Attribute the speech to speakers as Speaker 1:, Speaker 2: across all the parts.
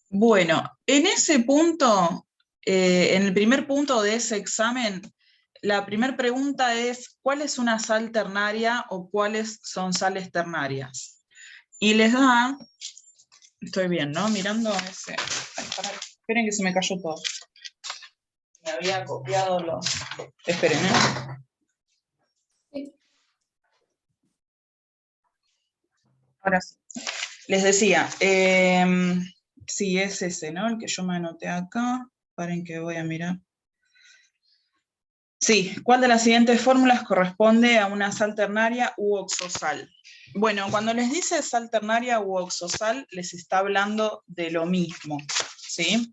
Speaker 1: Bueno, en ese punto, en el primer punto de ese examen, la primera pregunta es, ¿cuál es una sal ternaria o cuáles son sales ternarias? Y les da, estoy bien, ¿no? Mirando ese, ay, esperen que se me cayó todo. Me había copiado los, esperen, ¿eh? Ahora sí. Les decía, sí, es ese, ¿no? El que yo me anoté acá. Paren que voy a mirar. Sí, ¿cuál de las siguientes fórmulas corresponde a una sal ternaria u oxosal? Bueno, cuando les dice sal ternaria u oxosal, les está hablando de lo mismo, ¿sí?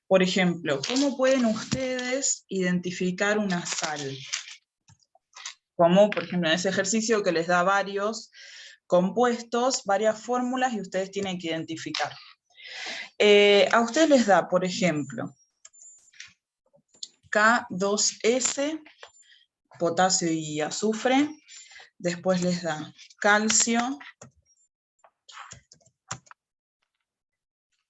Speaker 1: Por ejemplo, ¿cómo pueden ustedes identificar una sal? Como, por ejemplo, en ese ejercicio que les da varios compuestos, varias fórmulas, y ustedes tienen que identificar. A ustedes les da, por ejemplo, K2S, potasio y azufre, después les da calcio,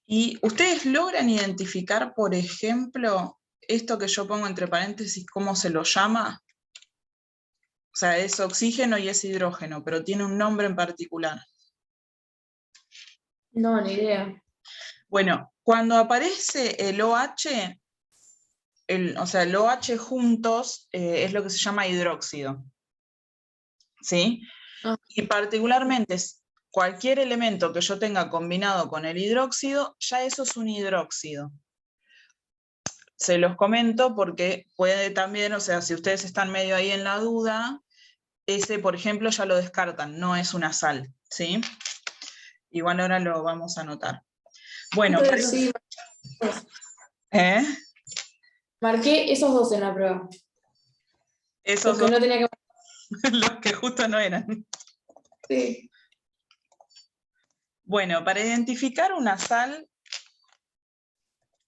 Speaker 1: y ustedes logran identificar, por ejemplo, esto que yo pongo entre paréntesis, ¿cómo se lo llama? O sea, es oxígeno y es hidrógeno, pero tiene un nombre en particular.
Speaker 2: No, ni idea.
Speaker 1: Bueno, cuando aparece el OH, o sea, el OH juntos es lo que se llama hidróxido, ¿sí?
Speaker 2: Ah.
Speaker 1: Y particularmente cualquier elemento que yo tenga combinado con el hidróxido, ya eso es un hidróxido. Se los comento porque puede también, o sea, si ustedes están medio ahí en la duda, ese, por ejemplo, ya lo descartan, no es una sal, ¿sí? Igual ahora lo vamos a anotar. Bueno,
Speaker 2: Sí,
Speaker 1: ¿eh?
Speaker 2: marqué esos dos en la prueba.
Speaker 1: Esos
Speaker 2: Los que
Speaker 1: dos,
Speaker 2: no tenía que...
Speaker 1: los que justo no eran.
Speaker 2: Sí.
Speaker 1: Bueno, para identificar una sal,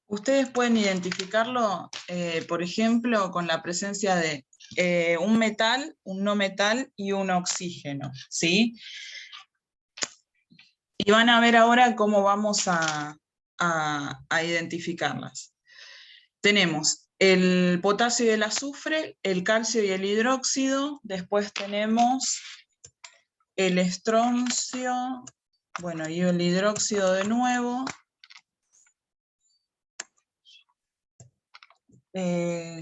Speaker 1: ustedes pueden identificarlo, por ejemplo, con la presencia de un metal, un no metal y un oxígeno, ¿sí? Y van a ver ahora cómo vamos a identificarlas. Tenemos el potasio y el azufre, el calcio y el hidróxido, después tenemos el estroncio, bueno, y el hidróxido de nuevo, el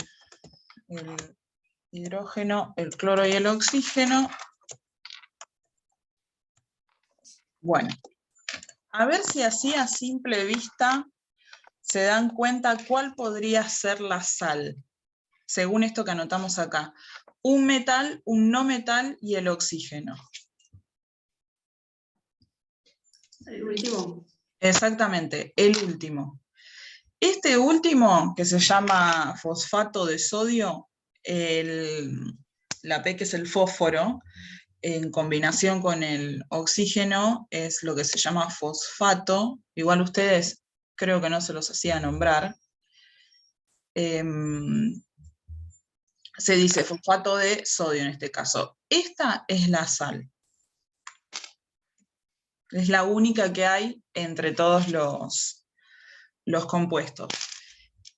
Speaker 1: hidrógeno, el cloro y el oxígeno. Bueno, a ver si así a simple vista se dan cuenta cuál podría ser la sal, según esto que anotamos acá. Un metal, un no metal y el oxígeno.
Speaker 2: El último.
Speaker 1: Exactamente, el último. Este último, que se llama fosfato de sodio, la P que es el fósforo, en combinación con el oxígeno, es lo que se llama fosfato. Igual ustedes creo que no se los hacía nombrar. Se dice fosfato de sodio en este caso. Esta es la sal. Es la única que hay entre todos los compuestos.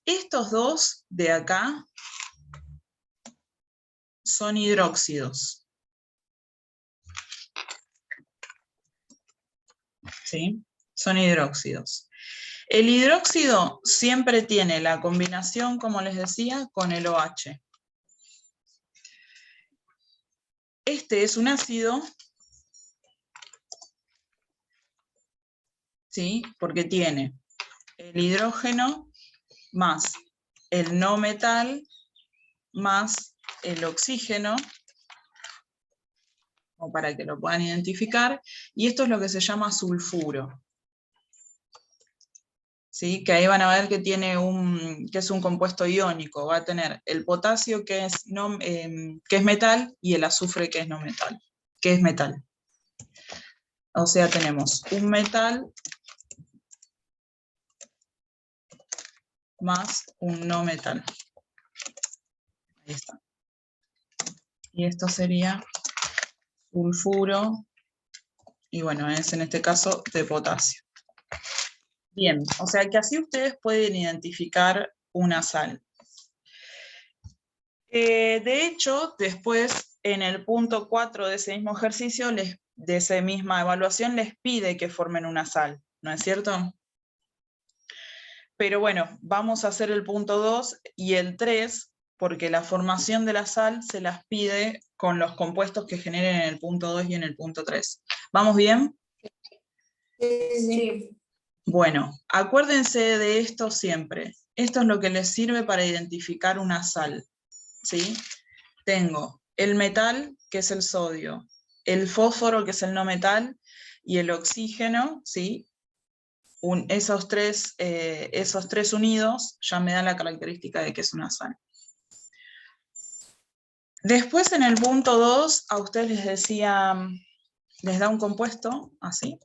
Speaker 1: Estos dos de acá son hidróxidos. ¿Sí? Son hidróxidos. El hidróxido siempre tiene la combinación, como les decía, con el OH. Este es un ácido, ¿sí? Porque tiene el hidrógeno más el no metal más el oxígeno, o para que lo puedan identificar, y esto es lo que se llama sulfuro. ¿Sí? Que ahí van a ver que tiene que es un compuesto iónico, va a tener el potasio que es metal y el azufre que es no metal, que es metal. O sea, tenemos un metal más un no metal. Ahí está. Y esto sería sulfuro, y bueno, es en este caso de potasio. Bien, o sea que así ustedes pueden identificar una sal. De hecho, después en el punto 4 de ese mismo ejercicio, de esa misma evaluación, les pide que formen una sal, ¿no es cierto? Pero bueno, vamos a hacer el punto 2 y el 3, porque la formación de la sal se las pide con los compuestos que generen en el punto 2 y en el punto 3. ¿Vamos bien?
Speaker 2: Sí.
Speaker 1: Bueno, acuérdense de esto siempre. Esto es lo que les sirve para identificar una sal, ¿sí? Tengo el metal, que es el sodio, el fósforo, que es el no metal, y el oxígeno, ¿sí? Esos tres unidos ya me dan la característica de que es una sal. Después en el punto 2, a ustedes les decía, les da un compuesto, así,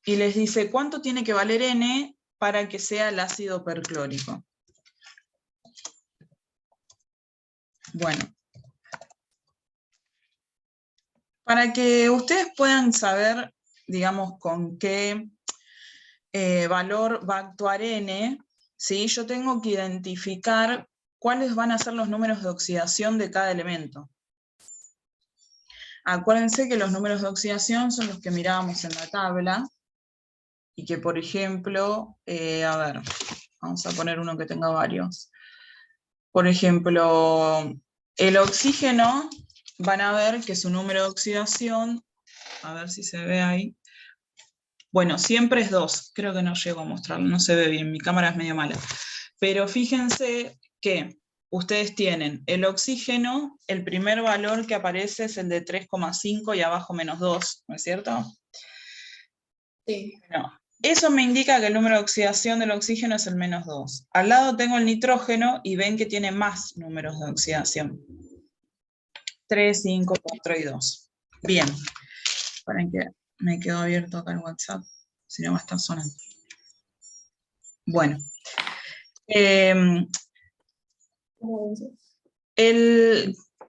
Speaker 1: y les dice cuánto tiene que valer N para que sea el ácido perclórico. Bueno, para que ustedes puedan saber, digamos, con qué valor va a actuar N, ¿sí? Yo tengo que identificar cuáles van a ser los números de oxidación de cada elemento. Acuérdense que los números de oxidación son los que mirábamos en la tabla, y que, por ejemplo, a ver, vamos a poner uno que tenga varios. Por ejemplo, el oxígeno, van a ver que su número de oxidación, a ver si se ve ahí, bueno, siempre es 2, creo que no llego a mostrarlo, no se ve bien, mi cámara es medio mala. Pero fíjense que ustedes tienen el oxígeno, el primer valor que aparece es el de 3,5 y abajo -2, ¿no es cierto?
Speaker 2: Sí.
Speaker 1: No. Eso me indica que el número de oxidación del oxígeno es el -2. Al lado tengo el nitrógeno y ven que tiene más números de oxidación. 3, 5, 4 y 2. Bien. Esperen que me quedó abierto acá el WhatsApp, si no va a estar sonando. Bueno. El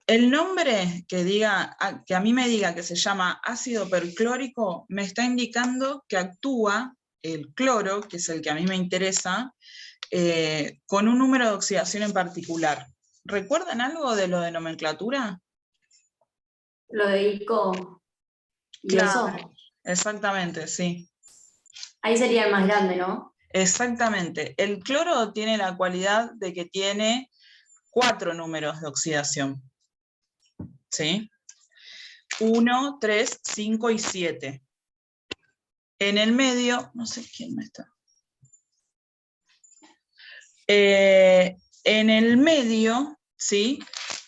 Speaker 1: nombre que a mí me diga que se llama ácido perclórico me está indicando que actúa el cloro, que es el que a mí me interesa, con un número de oxidación en particular. ¿Recuerdan algo de lo de nomenclatura?
Speaker 2: Lo de ICO y
Speaker 1: Claro,
Speaker 2: eso.
Speaker 1: exactamente, sí.
Speaker 2: Ahí sería el más grande, ¿no?
Speaker 1: Exactamente. El cloro tiene la cualidad de que tiene 4 números de oxidación. ¿Sí? 1, 3, 5 y 7. En el medio, no sé quién me está. En el medio, ¿sí?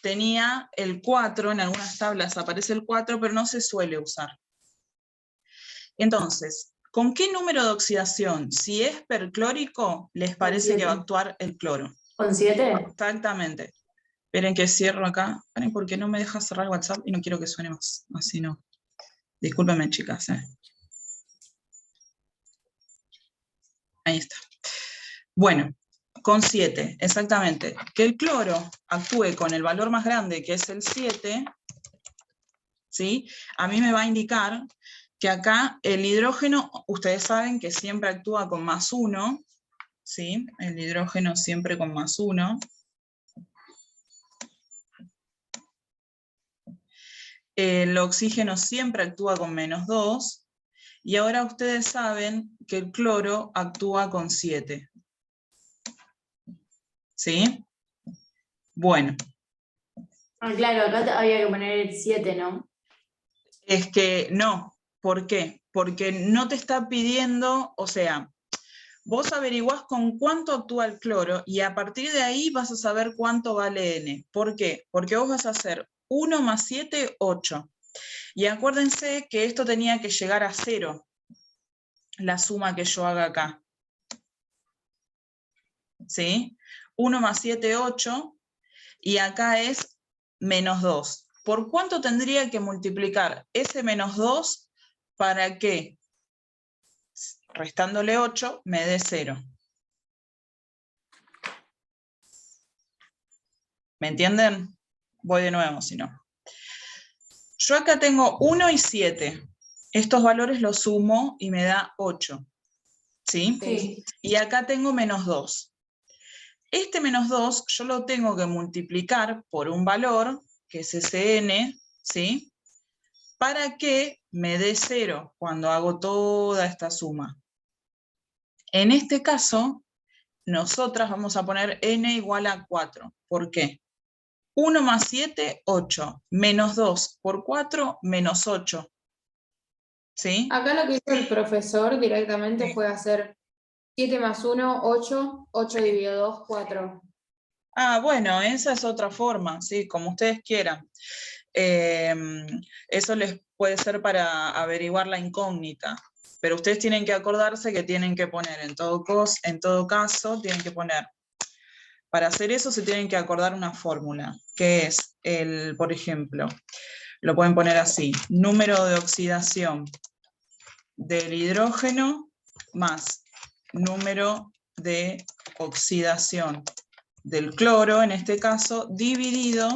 Speaker 1: Tenía el 4, en algunas tablas aparece el 4, pero no se suele usar. Entonces, ¿con qué número de oxidación, si es perclórico, les parece que va a actuar el cloro?
Speaker 2: ¿Con 7?
Speaker 1: Exactamente. Esperen que cierro acá. Esperen porque no me deja cerrar WhatsApp y no quiero que suene más. Así no. Discúlpenme, chicas. Ahí está. Bueno, con 7, exactamente. Que el cloro actúe con el valor más grande, que es el 7, ¿sí? A mí me va a indicar que acá el hidrógeno, ustedes saben que siempre actúa con +1, ¿sí? El hidrógeno siempre con +1. El oxígeno siempre actúa con -2. Y ahora ustedes saben que el cloro actúa con 7. ¿Sí? Bueno.
Speaker 2: Ah, claro, acá había que poner el 7, ¿no?
Speaker 1: Es que no. ¿Por qué? Porque no te está pidiendo, o sea, vos averiguás con cuánto actúa el cloro y a partir de ahí vas a saber cuánto vale N. ¿Por qué? Porque vos vas a hacer 1 más 7, 8. Y acuérdense que esto tenía que llegar a 0, la suma que yo haga acá. ¿Sí? 1 más 7, 8, y acá es -2. ¿Por cuánto tendría que multiplicar ese -2 para que, restándole 8, me dé 0? ¿Me entienden? Voy de nuevo, si no. Yo acá tengo 1 y 7. Estos valores los sumo y me da 8. ¿sí?
Speaker 2: Sí.
Speaker 1: Y acá tengo -2. Este -2 yo lo tengo que multiplicar por un valor, que es Sn, ¿sí? Para que me dé 0 cuando hago toda esta suma. En este caso, nosotras vamos a poner n igual a 4. ¿Por qué? 1 más 7, 8. Menos 2 por 4, menos 8. ¿Sí?
Speaker 2: Acá lo que hizo el profesor directamente
Speaker 1: Sí.
Speaker 2: fue hacer 7 más 1, 8, 8 dividido 2, 4.
Speaker 1: Ah, bueno, esa es otra forma, ¿sí? Como ustedes quieran. Eso les puede ser para averiguar la incógnita. Pero ustedes tienen que acordarse que tienen que poner, en todo caso, tienen que poner. Para hacer eso se tienen que acordar una fórmula, que es, por ejemplo, lo pueden poner así, número de oxidación del hidrógeno más número de oxidación del cloro, en este caso, dividido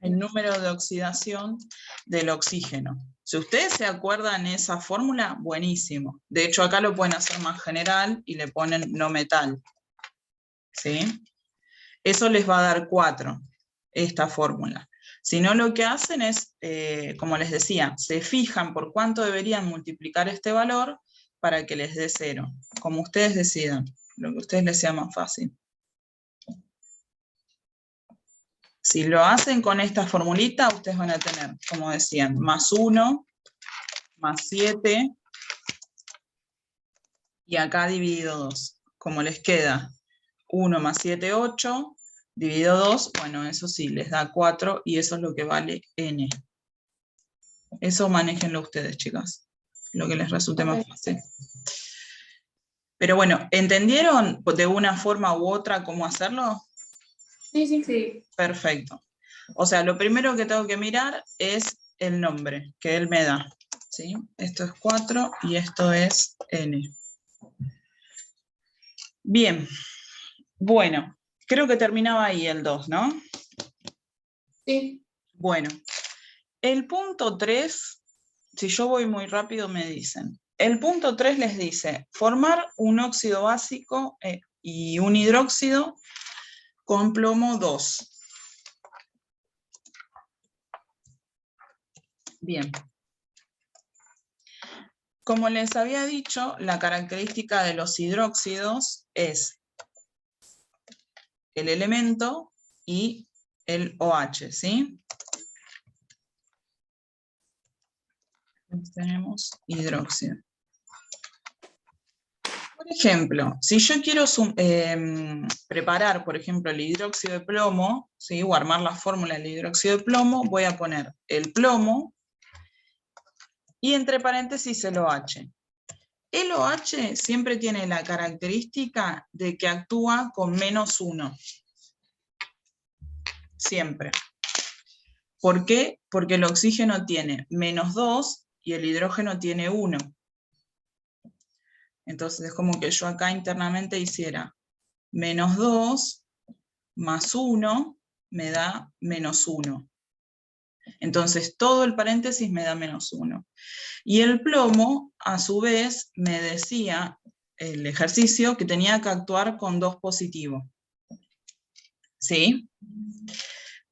Speaker 1: el número de oxidación del oxígeno. Si ustedes se acuerdan esa fórmula, buenísimo. De hecho, acá lo pueden hacer más general y le ponen no metal. ¿Sí? Eso les va a dar 4, esta fórmula. Si no, lo que hacen es, como les decía, se fijan por cuánto deberían multiplicar este valor para que les dé 0. Como ustedes decidan, lo que a ustedes les sea más fácil. Si lo hacen con esta formulita, ustedes van a tener, como decían, más 1, más 7, y acá dividido 2. Como les queda 1 más 7, 8, dividido 2, bueno, eso sí, les da 4, y eso es lo que vale n. Eso manéjenlo ustedes, chicas, lo que les resulte más fácil. Pero bueno, ¿entendieron de una forma u otra cómo hacerlo?
Speaker 2: Sí, sí, sí.
Speaker 1: Perfecto. O sea, lo primero que tengo que mirar es el nombre que él me da. ¿Sí? Esto es 4 y esto es n. Bien. Bueno, creo que terminaba ahí el 2, ¿no?
Speaker 2: Sí.
Speaker 1: Bueno, el punto 3, si yo voy muy rápido me dicen. El punto 3 les dice, formar un óxido básico y un hidróxido con plomo 2. Bien. Como les había dicho, la característica de los hidróxidos es el elemento y el OH, ¿sí? Entonces tenemos hidróxido. Por ejemplo, si yo quiero preparar, por ejemplo, el hidróxido de plomo, ¿sí? O armar la fórmula del hidróxido de plomo, voy a poner el plomo y entre paréntesis el OH. El OH siempre tiene la característica de que actúa con -1. Siempre. ¿Por qué? Porque el oxígeno tiene -2 y el hidrógeno tiene 1. Entonces es como que yo acá internamente hiciera -2 más 1 me da -1. Entonces todo el paréntesis me da -1. Y el plomo, a su vez, me decía el ejercicio que tenía que actuar con 2 positivos. ¿Sí?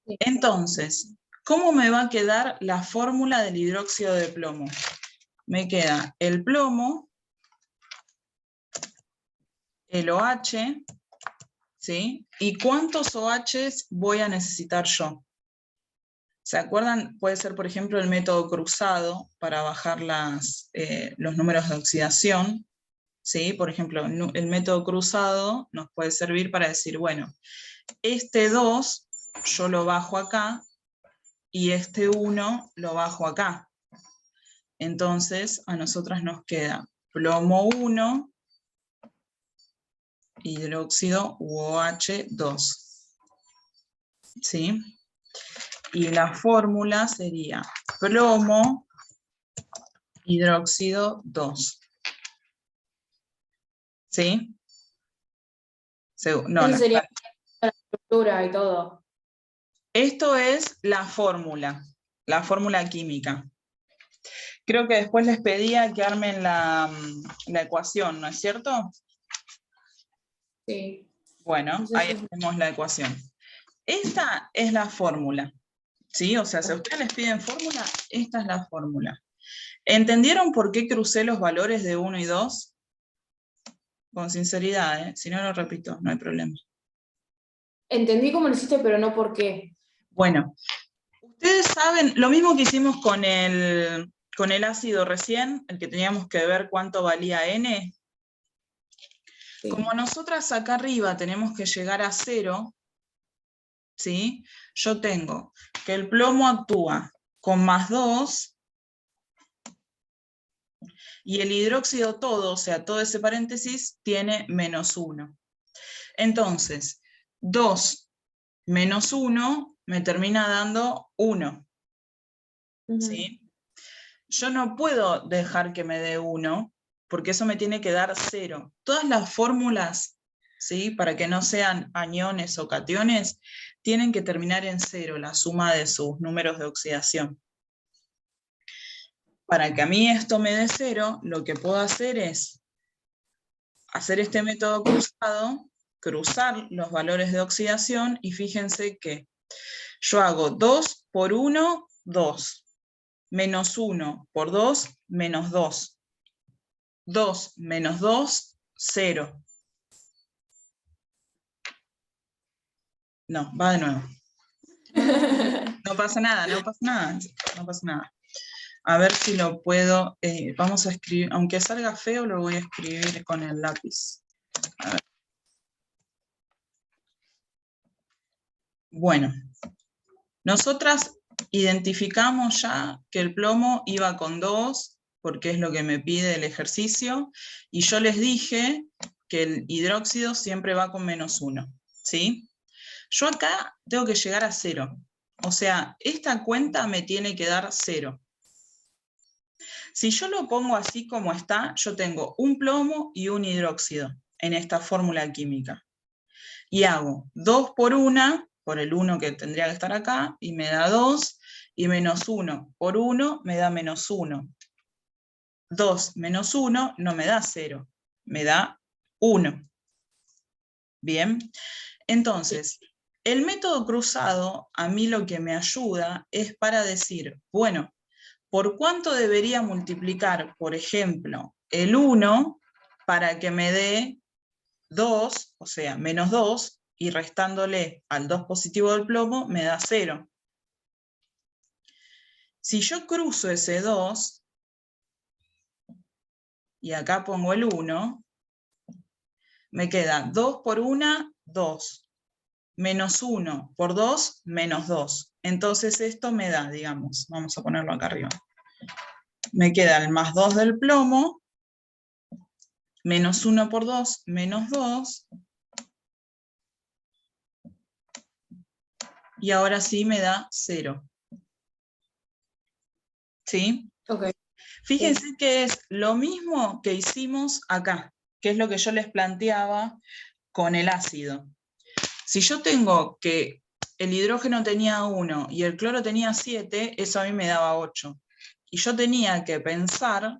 Speaker 2: Sí.
Speaker 1: Entonces, ¿cómo me va a quedar la fórmula del hidróxido de plomo? Me queda el plomo, el OH, ¿sí? ¿Y cuántos OHs voy a necesitar yo? ¿Se acuerdan? Puede ser, por ejemplo, el método cruzado para bajar los números de oxidación. ¿Sí? Por ejemplo, el método cruzado nos puede servir para decir, bueno, este 2 yo lo bajo acá y este 1 lo bajo acá. Entonces, a nosotras nos queda plomo 1, hidróxido u OH2. ¿Sí? Y la fórmula sería plomo, hidróxido 2. ¿Sí? No,
Speaker 2: Eso sería la estructura y todo.
Speaker 1: esto es la fórmula química. Creo que después les pedía que armen la ecuación, ¿no es cierto?
Speaker 2: Sí.
Speaker 1: Bueno,
Speaker 2: No sé
Speaker 1: ahí
Speaker 2: si-
Speaker 1: tenemos la ecuación. Esta es la fórmula, ¿sí? O sea, si a ustedes les piden fórmula, esta es la fórmula. ¿Entendieron por qué crucé los valores de 1 y 2? Con sinceridad, ¿eh? Si no lo repito, no hay problema.
Speaker 2: Entendí cómo lo hiciste, pero no por qué.
Speaker 1: Bueno, ustedes saben, lo mismo que hicimos con el ácido recién, el que teníamos que ver cuánto valía N.
Speaker 2: Sí.
Speaker 1: Como nosotras acá arriba tenemos que llegar a 0, ¿sí? Yo tengo que el plomo actúa con +2 y el hidróxido todo, o sea, todo ese paréntesis, tiene -1. Entonces, 2 menos 1 me termina dando 1, ¿sí? Yo no puedo dejar que me dé 1, porque eso me tiene que dar 0. Todas las fórmulas, ¿sí? Para que no sean aniones o cationes, tienen que terminar en 0, la suma de sus números de oxidación. Para que a mí esto me dé 0, lo que puedo hacer es hacer este método cruzado, cruzar los valores de oxidación, y fíjense que yo hago 2 por 1, 2. Menos 1 por 2, menos 2. 2 menos 2, 0. No, va de nuevo. No pasa nada, no pasa nada, no pasa nada. A ver si lo puedo, vamos a escribir, aunque salga feo, lo voy a escribir con el lápiz. A ver. Bueno, nosotras identificamos ya que el plomo iba con 2, porque es lo que me pide el ejercicio, y yo les dije que el hidróxido siempre va con -1, ¿sí? Yo acá tengo que llegar a 0, o sea, esta cuenta me tiene que dar 0. Si yo lo pongo así como está, yo tengo un plomo y un hidróxido en esta fórmula química. Y hago 2 por 1, por el 1 que tendría que estar acá, y me da 2, y menos 1 por 1 me da -1. 2 menos 1 no me da 0, me da 1. Bien, entonces, el método cruzado a mí lo que me ayuda es para decir, bueno, ¿por cuánto debería multiplicar, por ejemplo, el 1 para que me dé 2, o sea, -2, y restándole al 2 positivo del plomo me da 0? Si yo cruzo ese 2, y acá pongo el 1, me queda 2 por 1, 2. Menos 1 por 2, menos 2. Entonces esto me da, digamos, vamos a ponerlo acá arriba. Me queda el +2 del plomo, menos 1 por 2, menos 2. Y ahora sí me da 0. ¿Sí?
Speaker 2: Ok.
Speaker 1: Fíjense que es lo mismo que hicimos acá, que es lo que yo les planteaba con el ácido. Si yo tengo que el hidrógeno tenía 1 y el cloro tenía 7, eso a mí me daba 8. Y yo tenía que pensar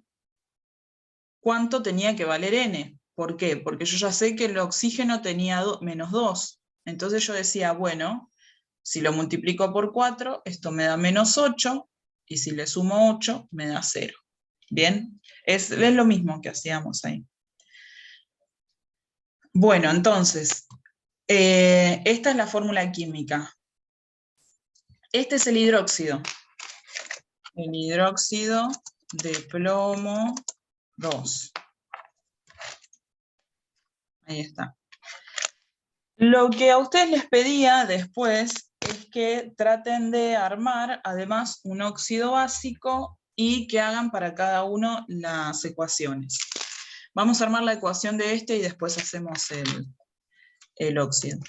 Speaker 1: cuánto tenía que valer N. ¿Por qué? Porque yo ya sé que el oxígeno tenía -2. Entonces yo decía, bueno, si lo multiplico por 4, esto me da -8, y si le sumo 8, me da 0. ¿Bien? Es lo mismo que hacíamos ahí. Bueno, entonces, esta es la fórmula química. Este es el hidróxido. El hidróxido de plomo 2. Ahí está. Lo que a ustedes les pedía después es que traten de armar además un óxido básico y que hagan para cada uno las ecuaciones. Vamos a armar la ecuación de este y después hacemos el óxido.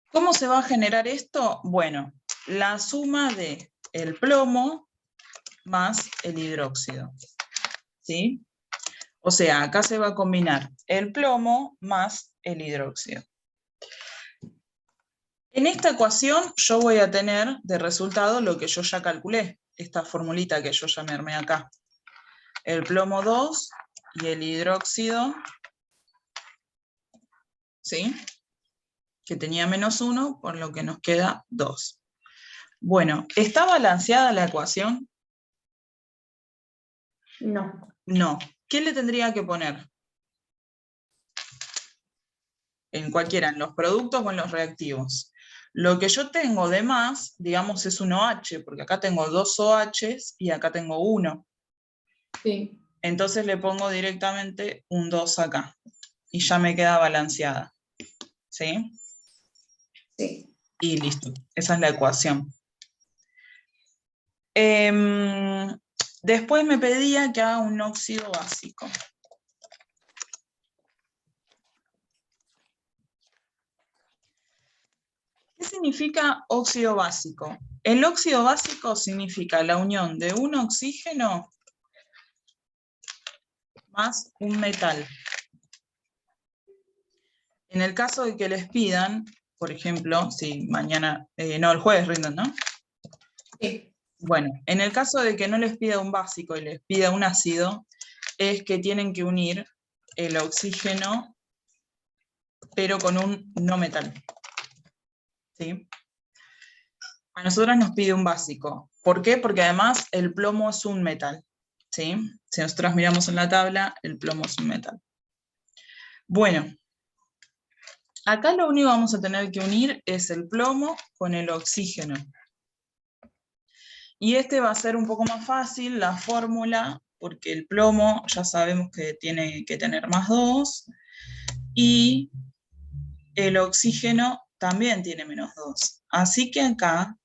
Speaker 1: ¿Cómo se va a generar esto? Bueno, la suma de el plomo más el hidróxido, ¿sí? O sea, acá se va a combinar el plomo más el hidróxido. En esta ecuación yo voy a tener de resultado lo que yo ya calculé, esta formulita que yo ya me armé acá. El plomo 2 y el hidróxido, ¿sí? Que tenía -1, por lo que nos queda 2. Bueno, ¿está balanceada la ecuación?
Speaker 2: No.
Speaker 1: No. ¿Qué le tendría que poner? En cualquiera, en los productos o en los reactivos. Lo que yo tengo de más, digamos, es un OH, porque acá tengo 2 OHs y acá tengo 1.
Speaker 2: Sí.
Speaker 1: Entonces le pongo directamente un 2 acá. Y ya me queda balanceada. ¿Sí?
Speaker 2: Sí.
Speaker 1: Y listo. Esa es la ecuación. Después me pedía que haga un óxido básico. ¿Qué significa óxido básico? El óxido básico significa la unión de un oxígeno más un metal. En el caso de que les pidan, por ejemplo, si mañana, no, el jueves rinden, ¿no?
Speaker 2: Sí.
Speaker 1: Bueno, en el caso de que no les pida un básico y les pida un ácido, es que tienen que unir el oxígeno, pero con un no metal. ¿Sí? A nosotros nos pide un básico. ¿Por qué? Porque además el plomo es un metal. ¿Sí? Si nosotros miramos en la tabla, el plomo es un metal. Bueno, acá lo único que vamos a tener que unir es el plomo con el oxígeno. Y este va a ser un poco más fácil, la fórmula, porque el plomo ya sabemos que tiene que tener +2, y el oxígeno también tiene -2. Así que acá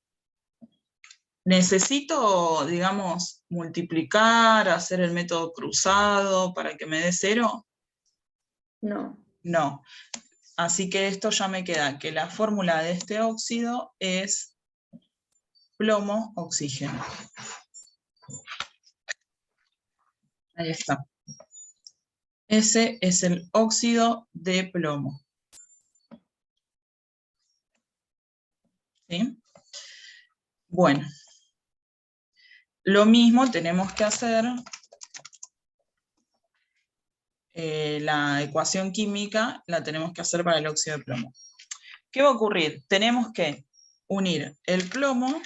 Speaker 1: necesito, digamos, multiplicar, hacer el método cruzado para que me dé 0.
Speaker 2: No.
Speaker 1: No. Así que esto ya me queda, que la fórmula de este óxido es plomo-oxígeno. Ahí está. Ese es el óxido de plomo. ¿Sí? Bueno. Lo mismo tenemos que hacer la ecuación química, la tenemos que hacer para el óxido de plomo. ¿Qué va a ocurrir? Tenemos que unir el plomo,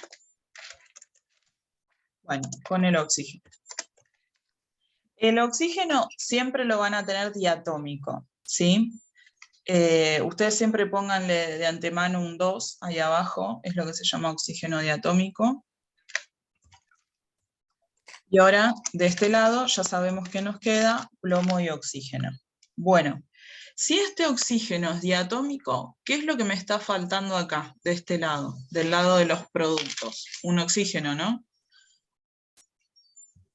Speaker 1: bueno, con el oxígeno. El oxígeno siempre lo van a tener diatómico, ¿sí? Ustedes siempre pónganle de antemano un 2 ahí abajo, es lo que se llama oxígeno diatómico. Y ahora, de este lado, ya sabemos que nos queda plomo y oxígeno. Bueno, si este oxígeno es diatómico, ¿qué es lo que me está faltando acá, de este lado, del lado de los productos? Un oxígeno, ¿no?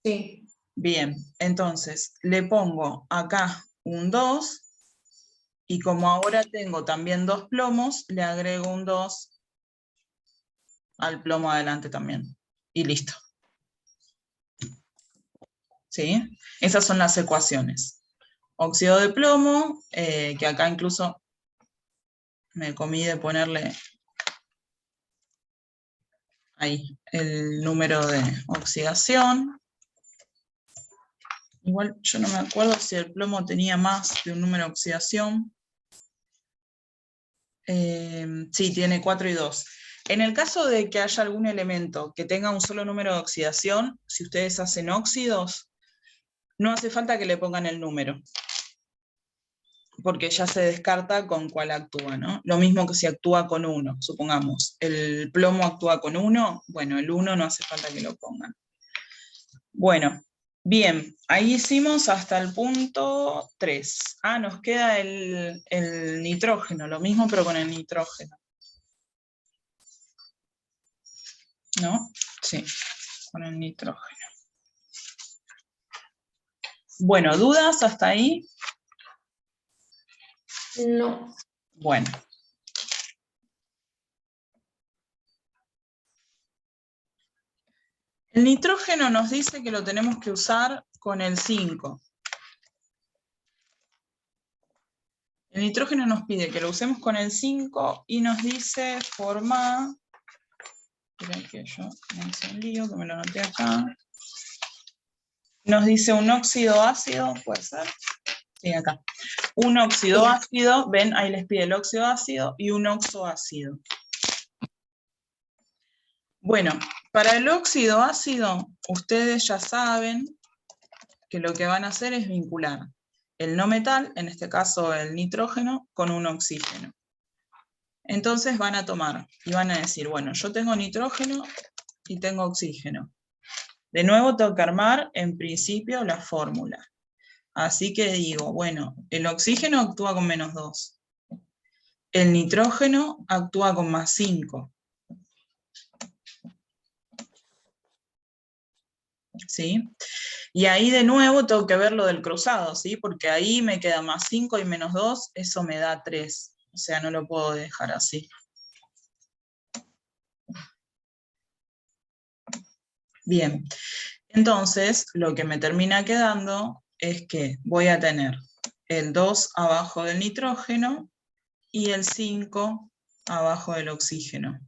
Speaker 2: Sí.
Speaker 1: Bien, entonces le pongo acá un 2, y como ahora tengo también 2 plomos, le agrego un 2 al plomo adelante también. Y listo. ¿Sí? Esas son las ecuaciones. Óxido de plomo, que acá incluso me comí de ponerle ahí el número de oxidación. Igual yo no me acuerdo si el plomo tenía más de un número de oxidación. Sí, tiene 4 y 2. En el caso de que haya algún elemento que tenga un solo número de oxidación, si ustedes hacen óxidos, no hace falta que le pongan el número, porque ya se descarta con cuál actúa, ¿no? Lo mismo que si actúa con 1, supongamos. El plomo actúa con 1, bueno, el 1 no hace falta que lo pongan. Bueno, bien, ahí hicimos hasta el punto 3. Ah, nos queda el nitrógeno, lo mismo pero con el nitrógeno. ¿No? Sí, con el nitrógeno. Bueno, ¿dudas hasta ahí?
Speaker 2: No.
Speaker 1: Bueno. El nitrógeno nos dice que lo tenemos que usar con el 5. El nitrógeno nos pide que lo usemos con el 5 y nos dice forma... Esperen que yo me hice un lío, que me lo anoté acá. Nos dice un óxido ácido, ¿puede ser? Sí, acá. Un óxido ácido, ven, ahí les pide el óxido ácido y un oxoácido. Bueno, para el óxido ácido, ustedes ya saben que lo que van a hacer es vincular el no metal, en este caso el nitrógeno, con un oxígeno. Entonces van a tomar y van a decir, bueno, yo tengo nitrógeno y tengo oxígeno. De nuevo tengo que armar, en principio, la fórmula. Así que digo, bueno, el oxígeno actúa con -2. El nitrógeno actúa con +5. ¿Sí? Y ahí de nuevo tengo que ver lo del cruzado, ¿sí? Porque ahí me queda +5 y -2, eso me da 3. O sea, no lo puedo dejar así. Bien, entonces lo que me termina quedando es que voy a tener el 2 abajo del nitrógeno y el 5 abajo del oxígeno.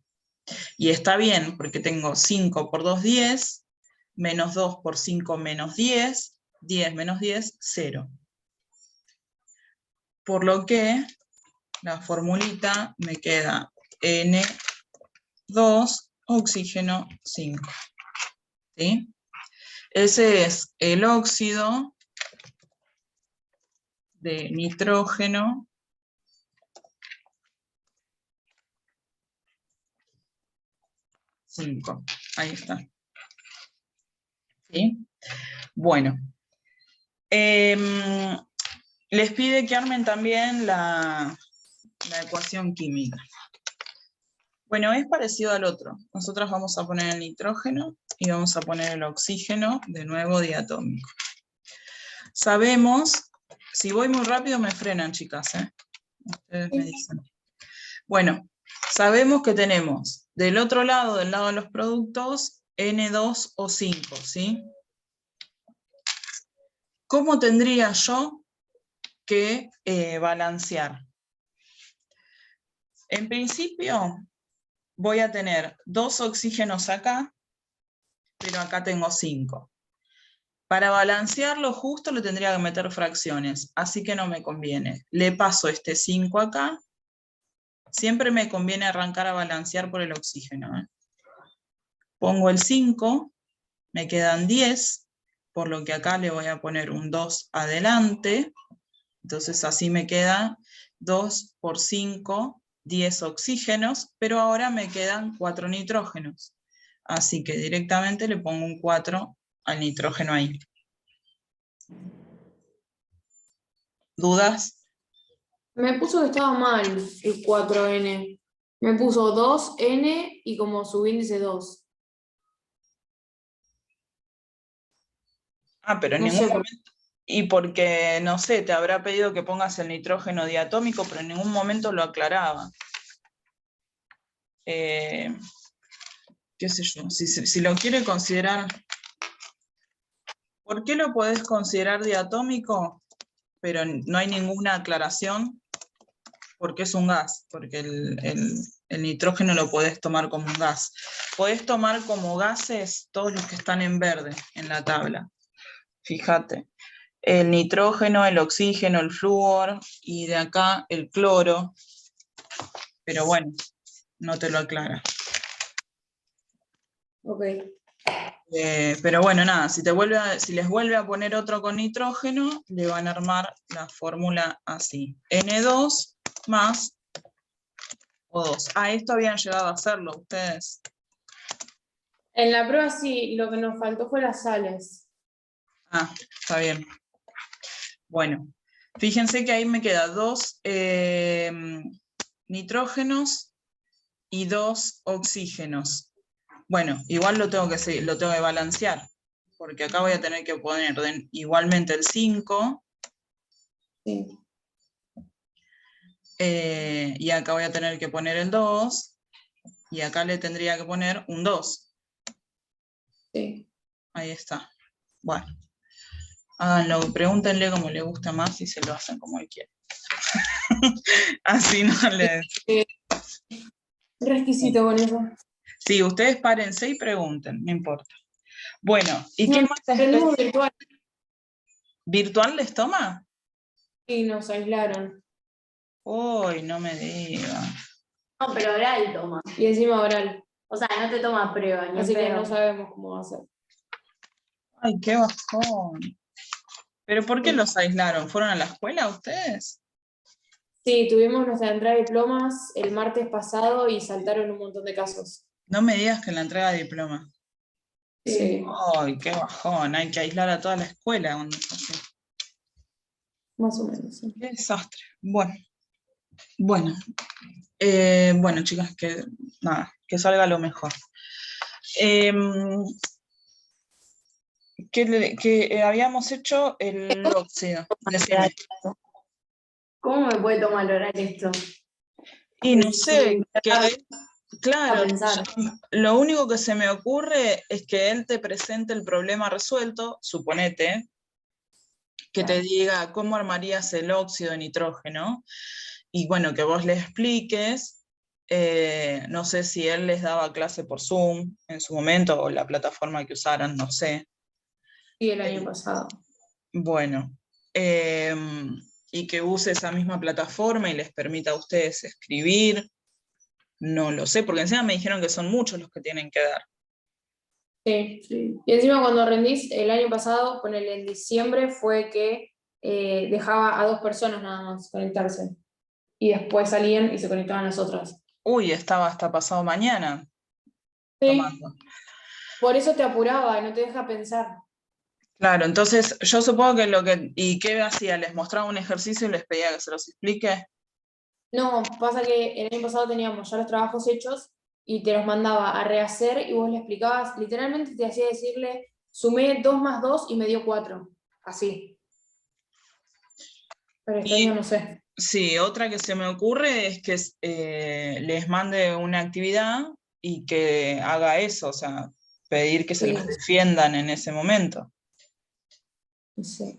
Speaker 1: Y está bien, porque tengo 5 por 2, 10, -2 por 5, -10, 10 menos 10, 0. Por lo que la formulita me queda N2, oxígeno 5. ¿Sí? Ese es el óxido de nitrógeno 5. Ahí está. ¿Sí? Bueno. Les pide que armen también la ecuación química. Bueno, es parecido al otro. Nosotros vamos a poner el nitrógeno y vamos a poner el oxígeno, de nuevo diatómico. Sabemos, si voy muy rápido me frenan, chicas, ¿eh? Ustedes me dicen. Bueno, sabemos que tenemos del otro lado, del lado de los productos, N2O5, ¿sí? ¿Cómo tendría yo que balancear? En principio, voy a tener 2 oxígenos acá, pero acá tengo 5. Para balancearlo justo le tendría que meter fracciones, así que no me conviene. Le paso este 5 acá. Siempre me conviene arrancar a balancear por el oxígeno, ¿eh? Pongo el 5, me quedan 10, por lo que acá le voy a poner un 2 adelante. Entonces así me queda 2 por 5, 10 oxígenos, pero ahora me quedan 4 nitrógenos. Así que directamente le pongo un 4 al nitrógeno ahí. ¿Dudas?
Speaker 2: Me puso que estaba mal el 4N. Me puso 2N y como subíndice 2.
Speaker 1: Ah, pero en
Speaker 2: No
Speaker 1: ningún
Speaker 2: sé,
Speaker 1: momento... Y porque, no sé, te habrá pedido que pongas el nitrógeno diatómico, pero en ningún momento lo aclaraba. Qué sé yo, si lo quiere considerar... ¿Por qué lo podés considerar diatómico, pero no hay ninguna aclaración? Porque es un gas, porque el nitrógeno lo podés tomar como un gas. Podés tomar como gases todos los que están en verde en la tabla. Fíjate. El nitrógeno, el oxígeno, el flúor, y de acá el cloro. Pero bueno, no te lo aclara.
Speaker 2: ok.
Speaker 1: Pero bueno, nada, si les vuelve a poner otro con nitrógeno, le van a armar la fórmula así. N2 más O2. Ah, esto habían llegado a hacerlo ustedes.
Speaker 2: En la prueba sí, lo que nos faltó fue las sales.
Speaker 1: Ah, está bien. Bueno, fíjense que ahí me queda 2 nitrógenos y 2 oxígenos. Bueno, igual lo tengo que balancear, porque acá voy a tener que poner igualmente el 5,
Speaker 2: Sí.
Speaker 1: y acá voy a tener que poner el 2, y acá le tendría que poner un 2.
Speaker 2: Sí.
Speaker 1: Ahí está. Bueno, háganlo, pregúntenle cómo le gusta más y se lo hacen como él quiere. Así no les...
Speaker 2: Requisito con eso.
Speaker 1: Sí, ustedes párense y pregunten, no importa. Bueno, ¿y qué
Speaker 2: No,
Speaker 1: más
Speaker 2: aprendemos
Speaker 1: específico?
Speaker 2: virtual
Speaker 1: ¿Virtual les toma?
Speaker 2: y nos aislaron.
Speaker 1: Uy, no me digan.
Speaker 3: No, pero oral toma.
Speaker 2: Y encima oral.
Speaker 3: O sea, no te toma prueba, ni
Speaker 2: Así que
Speaker 3: pedo.
Speaker 2: no sabemos cómo va a ser.
Speaker 1: Ay, qué bajón. ¿Pero por qué los aislaron? ¿Fueron a la escuela ustedes?
Speaker 2: Sí, tuvimos nuestra entrega de diplomas el martes pasado y saltaron un montón de casos.
Speaker 1: No me digas que en la entrega de diploma.
Speaker 2: Sí,
Speaker 1: Ay, qué bajón. Hay que aislar a toda la escuela cuando es así.
Speaker 2: más o menos. Sí.
Speaker 1: Qué desastre. Bueno. Bueno, chicas, que nada, que salga lo mejor. Que habíamos hecho el óxido. Decime.
Speaker 3: ¿Cómo me puede tomar oral esto?
Speaker 1: Y no sé,
Speaker 3: A
Speaker 1: claro,
Speaker 3: pensar.
Speaker 1: lo único que se me ocurre es que él te presente el problema resuelto, suponete, que te diga cómo armarías el óxido de nitrógeno, y bueno, que vos le expliques, no sé si él les daba clase por Zoom en su momento, o la plataforma que usaran, no sé.
Speaker 2: Sí, el año pasado.
Speaker 1: Bueno, y que use esa misma plataforma y les permita a ustedes escribir, no lo sé, porque encima me dijeron que son muchos los que tienen que dar.
Speaker 2: Sí, sí. Y encima cuando rendís el año pasado, ponele en diciembre, fue que dejaba a 2 personas nada más conectarse. Y después salían y se conectaban las otras.
Speaker 1: Uy, estaba hasta pasado mañana
Speaker 2: Sí,
Speaker 1: tomando.
Speaker 2: por eso te apuraba y no te deja pensar.
Speaker 1: Claro, entonces yo supongo que ¿y qué hacía? ¿Les mostraba un ejercicio y les pedía que se los explique?
Speaker 2: No, pasa que el año pasado teníamos ya los trabajos hechos y te los mandaba a rehacer y vos le explicabas, literalmente te hacía decirle, sumé 2 más 2 y me dio 4. Así. Pero este año no sé.
Speaker 1: Sí, otra que se me ocurre es que les mande una actividad y que haga eso, o sea, pedir que se
Speaker 2: Sí.
Speaker 1: los defiendan en ese momento.
Speaker 2: Sí.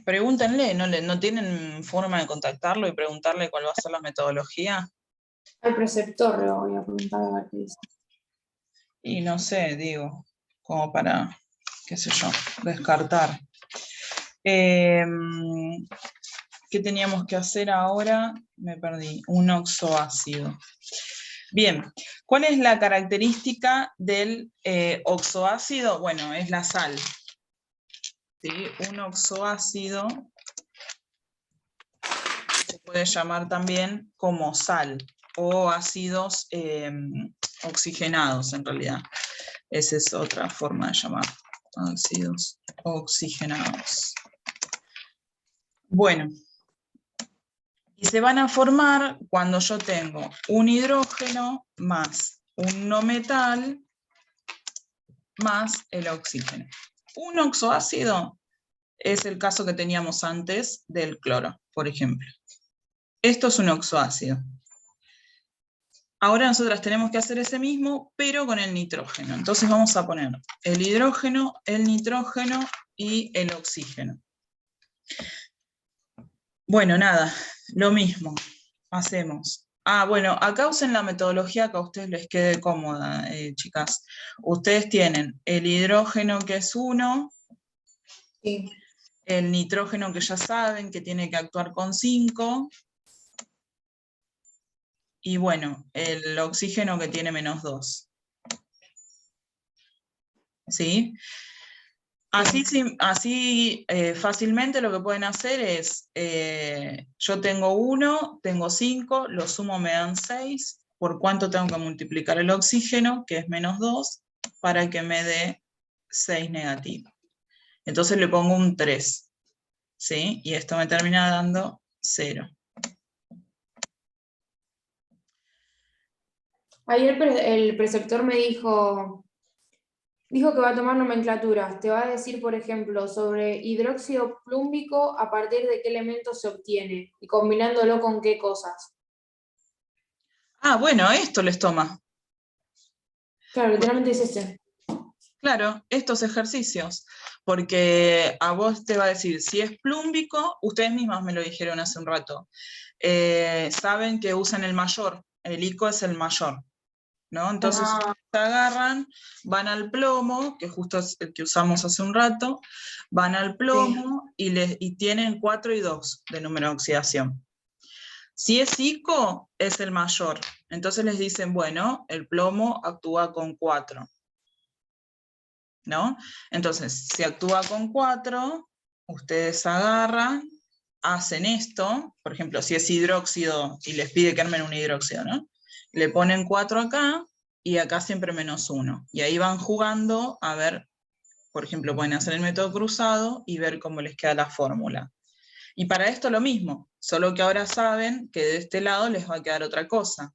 Speaker 1: Pregúntenle, ¿no tienen forma de contactarlo y preguntarle cuál va a ser la metodología?
Speaker 2: Al preceptor le voy a preguntar a ver qué dice.
Speaker 1: Y no sé, digo, como para, qué sé yo, descartar. ¿Qué teníamos que hacer ahora? Me perdí, un oxoácido. Bien, ¿cuál es la característica del oxoácido? Bueno, es la sal. ¿Sí? Un oxoácido se puede llamar también como sal o ácidos oxigenados en realidad. Esa es otra forma de llamar, ácidos oxigenados. Bueno, y se van a formar cuando yo tengo un hidrógeno más un no metal más el oxígeno. Un oxoácido es el caso que teníamos antes del cloro, por ejemplo. Esto es un oxoácido. Ahora nosotras tenemos que hacer ese mismo, pero con el nitrógeno. Entonces vamos a poner el hidrógeno, el nitrógeno y el oxígeno. Bueno, nada, lo mismo hacemos. Bueno, acá usen la metodología que a ustedes les quede cómoda, chicas. Ustedes tienen el hidrógeno que es 1,
Speaker 2: Sí.
Speaker 1: el nitrógeno que ya saben que tiene que actuar con 5, y bueno, el oxígeno que tiene -2. ¿Sí? Así fácilmente lo que pueden hacer es, yo tengo 1, tengo 5, lo sumo me dan 6, ¿por cuánto tengo que multiplicar el oxígeno? Que es -2, para que me dé 6 negativo. Entonces le pongo un 3, ¿sí? Y esto me termina dando 0.
Speaker 2: Ayer el preceptor me dijo que va a tomar nomenclaturas. Te va a decir, por ejemplo, sobre hidróxido plúmbico, a partir de qué elemento se obtiene y combinándolo con qué cosas.
Speaker 1: Bueno, esto les toma.
Speaker 2: Claro, literalmente es este.
Speaker 1: Claro, estos ejercicios, porque a vos te va a decir, si es plúmbico, ustedes mismas me lo dijeron hace un rato, saben que usan el mayor, el ICO es el mayor, ¿no? Entonces
Speaker 3: Ah,
Speaker 1: se agarran, van al plomo, que justo es el que usamos hace un rato, van al plomo y tienen 4 y 2 de número de oxidación. Si es ICO, es el mayor. Entonces les dicen, bueno, el plomo actúa con 4. ¿No? Entonces, si actúa con 4, ustedes agarran, hacen esto, por ejemplo, si es hidróxido y les pide que armen un hidróxido, ¿no? Le ponen 4 acá y acá siempre -1. Y ahí van jugando a ver, por ejemplo, pueden hacer el método cruzado y ver cómo les queda la fórmula. Y para esto lo mismo, solo que ahora saben que de este lado les va a quedar otra cosa.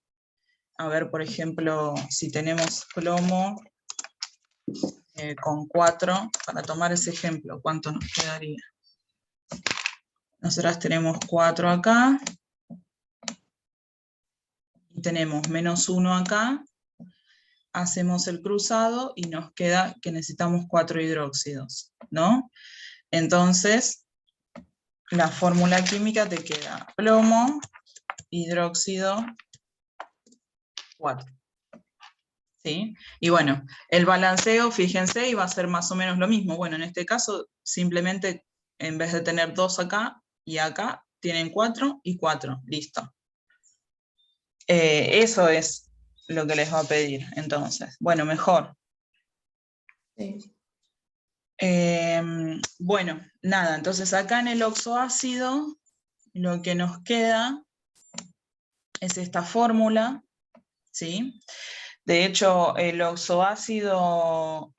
Speaker 1: A ver, por ejemplo, si tenemos plomo con 4, para tomar ese ejemplo, ¿cuánto nos quedaría? Nosotras tenemos 4 acá, y tenemos -1 acá, hacemos el cruzado y nos queda que necesitamos 4 hidróxidos, ¿no? Entonces, la fórmula química te queda plomo, hidróxido, 4. ¿Sí? Y bueno, el balanceo, fíjense, iba a ser más o menos lo mismo. Bueno, en este caso, simplemente en vez de tener 2 acá y acá, tienen 4 y 4, listo. Eso es lo que les va a pedir, entonces. Bueno, mejor.
Speaker 2: Sí.
Speaker 1: Bueno, nada, entonces acá en el oxoácido, lo que nos queda es esta fórmula, ¿sí? De hecho, el oxoácido,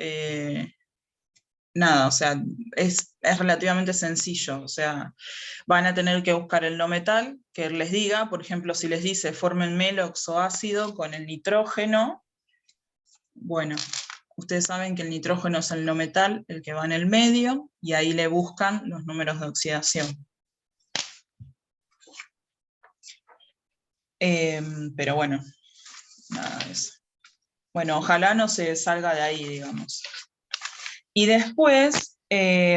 Speaker 1: nada, o sea, es relativamente sencillo, o sea, van a tener que buscar el no metal, que les diga, por ejemplo, si les dice, fórmenme el oxoácido con el nitrógeno, bueno, ustedes saben que el nitrógeno es el no metal, el que va en el medio, y ahí le buscan los números de oxidación. Pero bueno, nada de eso. Bueno, ojalá no se salga de ahí, digamos. Y después,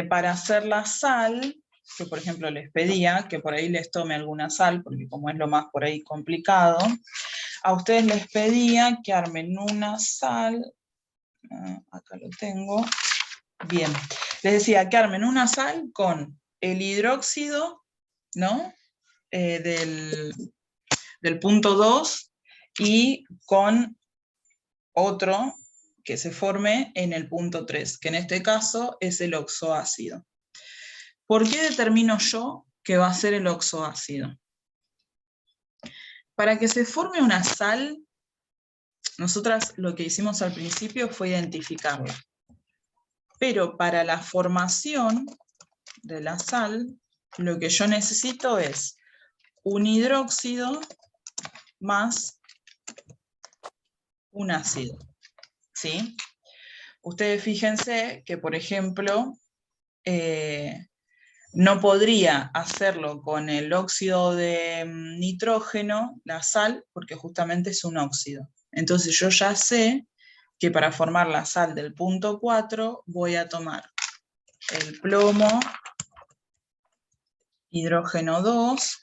Speaker 1: para hacer la sal, que por ejemplo les pedía, que por ahí les tome alguna sal, porque como es lo más por ahí complicado, a ustedes les pedía que armen una sal, acá lo tengo, bien, les decía que armen una sal con el hidróxido, ¿no? Del punto 2 y con otro que se forme en el punto 3, que en este caso es el oxoácido. ¿Por qué determino yo que va a ser el oxoácido? Para que se forme una sal, nosotras lo que hicimos al principio fue identificarla. Pero para la formación de la sal, lo que yo necesito es un hidróxido más un ácido, ¿sí? Ustedes fíjense que, por ejemplo, no podría hacerlo con el óxido de nitrógeno, la sal, porque justamente es un óxido. Entonces yo ya sé que para formar la sal del punto 4 voy a tomar el plomo, hidrógeno 2,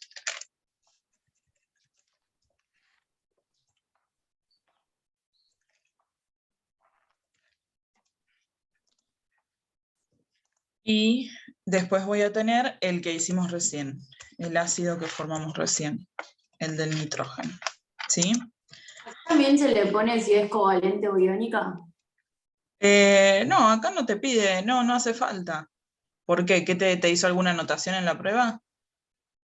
Speaker 1: y después voy a tener el que hicimos recién, el ácido que formamos recién, el del nitrógeno. ¿Sí?
Speaker 3: ¿También se le pone si es covalente o iónica?
Speaker 1: No, acá no te pide, no hace falta. ¿Por qué? ¿Qué te hizo alguna anotación en la prueba?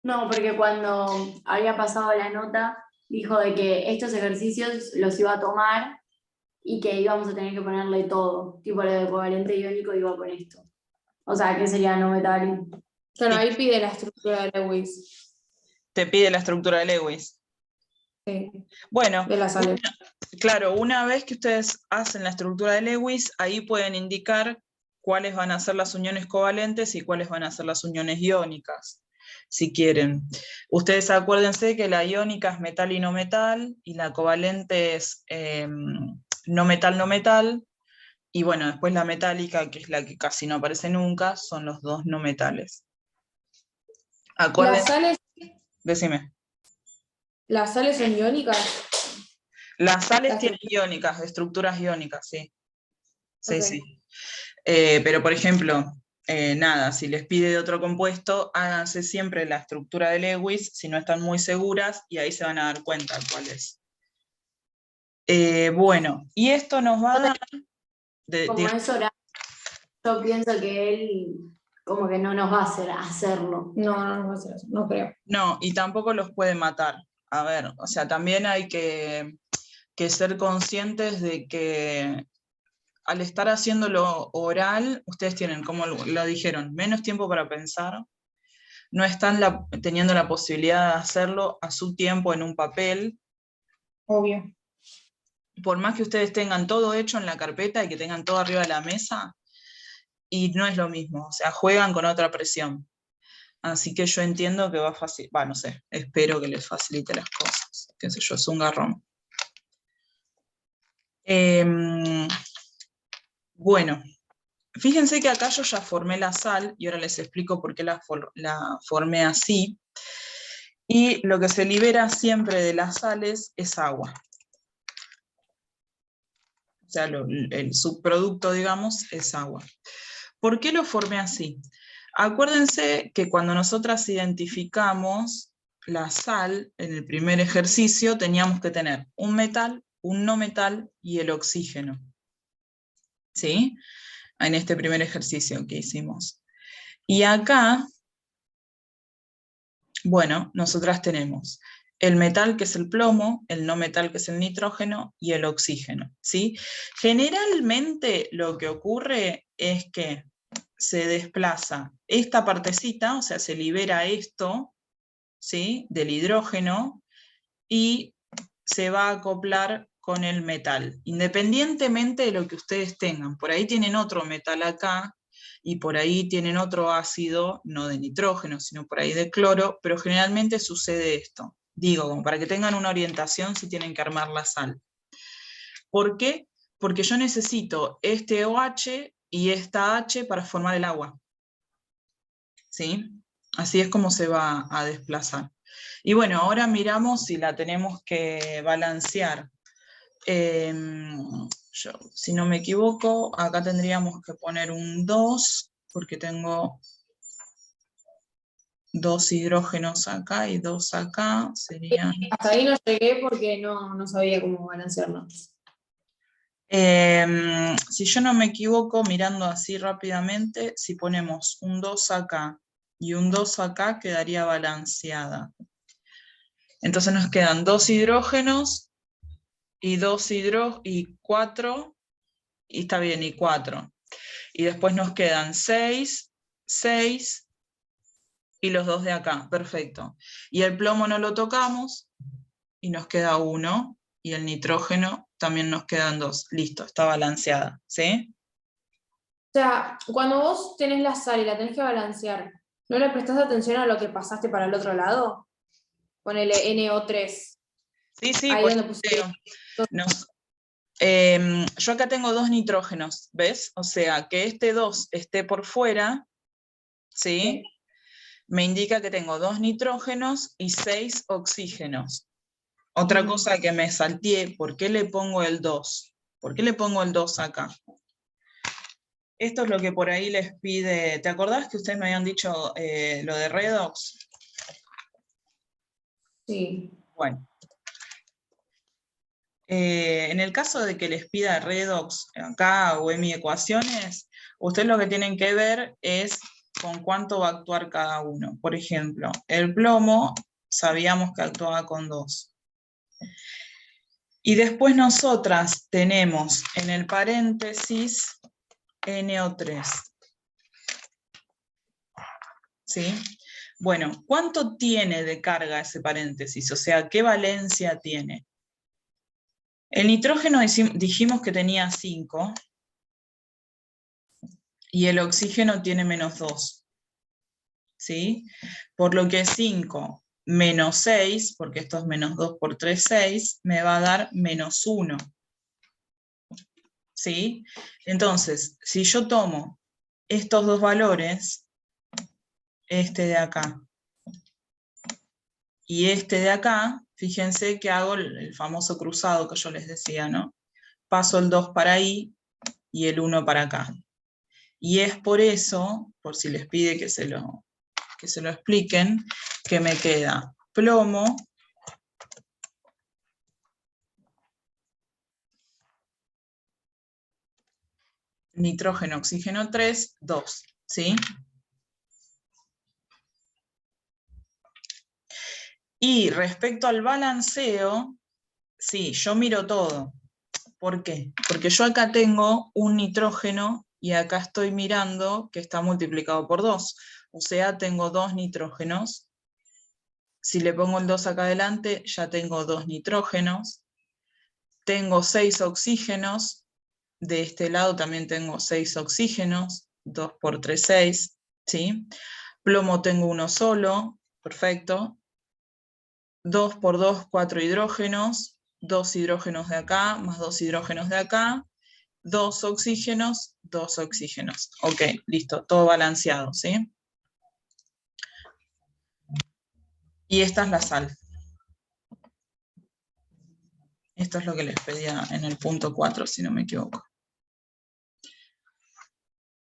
Speaker 3: No, porque cuando había pasado la nota, dijo de que estos ejercicios los iba a tomar y que íbamos a tener que ponerle todo. Tipo lo de covalente iónico iba con esto. O sea, ¿qué sería no metal?
Speaker 2: Claro,
Speaker 1: Sí.
Speaker 2: ahí pide la estructura de Lewis.
Speaker 1: Te pide la estructura de Lewis.
Speaker 2: Sí,
Speaker 1: Bueno,
Speaker 2: de la sal.
Speaker 1: claro, una vez que ustedes hacen la estructura de Lewis, ahí pueden indicar cuáles van a ser las uniones covalentes y cuáles van a ser las uniones iónicas, si quieren. Ustedes acuérdense que la iónica es metal y no metal, y la covalente es no metal, no metal, Y bueno, después la metálica, que es la que casi no aparece nunca, son los dos no metales. Acuérdense, decime.
Speaker 2: Las sales son iónicas.
Speaker 1: Las sales
Speaker 2: Las
Speaker 1: tienen iónicas, estructuras iónicas, sí. Sí,
Speaker 2: Ok.
Speaker 1: sí. Pero, por ejemplo, nada, si les pide de otro compuesto, háganse siempre la estructura de Lewis, si no están muy seguras, y ahí se van a dar cuenta cuál es. Bueno, y esto nos va a dar...
Speaker 3: Como es oral, yo pienso que él como que no nos va a hacer hacerlo.
Speaker 2: No va a ser eso, no creo.
Speaker 1: No, y tampoco los puede matar. A ver, o sea, también hay que ser conscientes de que al estar haciéndolo oral, ustedes tienen, como lo dijeron, menos tiempo para pensar, no están teniendo la posibilidad de hacerlo a su tiempo en un papel.
Speaker 2: Obvio.
Speaker 1: Por más que ustedes tengan todo hecho en la carpeta y que tengan todo arriba de la mesa, y no es lo mismo, o sea, juegan con otra presión. Así que yo entiendo que va a facilitar, no sé, espero que les facilite las cosas, qué sé yo, es un garrón. Bueno, fíjense que acá yo ya formé la sal, y ahora les explico por qué la formé así. Y lo que se libera siempre de las sales es agua. O sea, el subproducto, digamos, es agua. ¿Por qué lo formé así? Acuérdense que cuando nosotras identificamos la sal en el primer ejercicio, teníamos que tener un metal, un no metal y el oxígeno. ¿Sí? En este primer ejercicio que hicimos. Y acá, bueno, nosotras tenemos el metal, que es el plomo, el no metal, que es el nitrógeno, y el oxígeno, ¿sí? Generalmente lo que ocurre es que se desplaza esta partecita, o sea, se libera esto, ¿sí?, del hidrógeno, y se va a acoplar con el metal, independientemente de lo que ustedes tengan. Por ahí tienen otro metal acá, y por ahí tienen otro ácido, no de nitrógeno, sino por ahí de cloro, pero generalmente sucede esto. Digo, como para que tengan una orientación si tienen que armar la sal. ¿Por qué? Porque yo necesito este OH y esta H para formar el agua. ¿Sí? Así es como se va a desplazar. Y bueno, ahora miramos si la tenemos que balancear. Si no me equivoco, acá tendríamos que poner un 2, porque tengo 2 hidrógenos acá y 2 acá, serían...
Speaker 2: Hasta ahí no llegué porque no sabía cómo balancearlo.
Speaker 1: Si yo no me equivoco, mirando así rápidamente, si ponemos un 2 acá y un 2 acá, quedaría balanceada. Entonces nos quedan 2 hidrógenos y 4, y está bien, y 4. Y después nos quedan 6, 6 y los 2 de acá, perfecto. Y el plomo no lo tocamos y nos queda 1, y el nitrógeno también nos quedan 2. Listo, está balanceada, ¿sí?
Speaker 2: O sea, cuando vos tenés la sal y la tenés que balancear, ¿no le prestás atención a lo que pasaste para el otro lado? Ponele NO3.
Speaker 1: Sí, sí,
Speaker 2: Ahí
Speaker 1: por
Speaker 2: donde
Speaker 1: eso
Speaker 2: pusiste.
Speaker 1: digo, yo acá tengo 2 nitrógenos, ¿ves? O sea, que este 2 esté por fuera, ¿sí? Me indica que tengo 2 nitrógenos y 6 oxígenos. Otra cosa que me salteé, ¿por qué le pongo el 2? ¿Por qué le pongo el 2 acá? Esto es lo que por ahí les pide. ¿Te acordás que ustedes me habían dicho lo de redox?
Speaker 2: Sí.
Speaker 1: Bueno. En el caso de que les pida redox acá o EMI ecuaciones, ustedes lo que tienen que ver es con cuánto va a actuar cada uno. Por ejemplo, el plomo sabíamos que actuaba con 2. Y después nosotras tenemos en el paréntesis NO3. ¿Sí? Bueno, ¿cuánto tiene de carga ese paréntesis? O sea, ¿qué valencia tiene? El nitrógeno dijimos que tenía 5, y el oxígeno tiene -2. ¿Sí? Por lo que 5 menos 6, porque esto es -2 por 3, 6, me va a dar -1. ¿sí? Entonces, si yo tomo estos dos valores, este de acá y este de acá, fíjense que hago el famoso cruzado que yo les decía, ¿no? Paso el 2 para ahí y el 1 para acá. Y es por eso, por si les pide que se lo expliquen, que me queda plomo, nitrógeno, oxígeno 3, 2, ¿sí? Y respecto al balanceo, sí, yo miro todo. ¿Por qué? Porque yo acá tengo un nitrógeno y acá estoy mirando que está multiplicado por 2. O sea, tengo 2 nitrógenos. Si le pongo el 2 acá adelante, ya tengo 2 nitrógenos. Tengo 6 oxígenos. De este lado también tengo 6 oxígenos. 2 por 3, 6. ¿Sí? Plomo tengo uno solo. Perfecto. 2 por 2, 4 hidrógenos. 2 hidrógenos de acá, más 2 hidrógenos de acá. 2 oxígenos, 2 oxígenos. Ok, listo, todo balanceado, ¿sí? Y esta es la sal. Esto es lo que les pedía en el punto 4, si no me equivoco.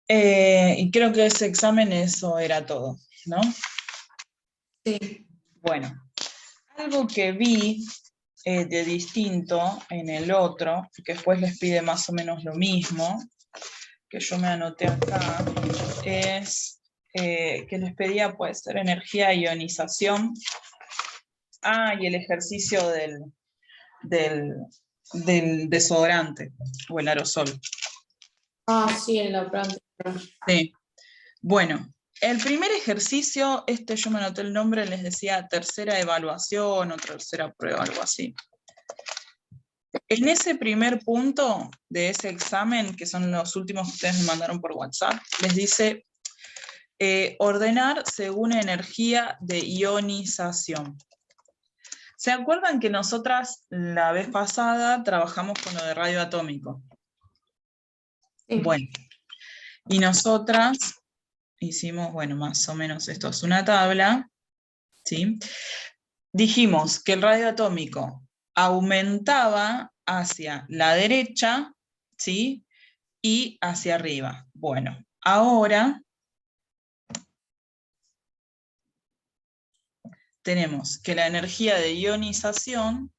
Speaker 1: Y creo que ese examen eso era todo, ¿no?
Speaker 2: Sí.
Speaker 1: Bueno, algo que vi de distinto en el otro, que después les pide más o menos lo mismo, que yo me anoté acá, es que les pedía, puede ser energía e ionización. Y el ejercicio del desodorante o el aerosol.
Speaker 2: Sí, en la práctica.
Speaker 1: Sí. Bueno, el primer ejercicio, yo me anoté el nombre, les decía tercera evaluación o tercera prueba, algo así. En ese primer punto de ese examen, que son los últimos que ustedes me mandaron por WhatsApp, les dice ordenar según energía de ionización. ¿Se acuerdan que nosotras la vez pasada trabajamos con lo de radio atómico?
Speaker 2: Sí.
Speaker 1: Bueno, y nosotras hicimos, bueno, más o menos esto es una tabla, ¿sí? Dijimos que el radio atómico aumentaba hacia la derecha, ¿sí? Y hacia arriba. Bueno, ahora tenemos que la energía de ionización,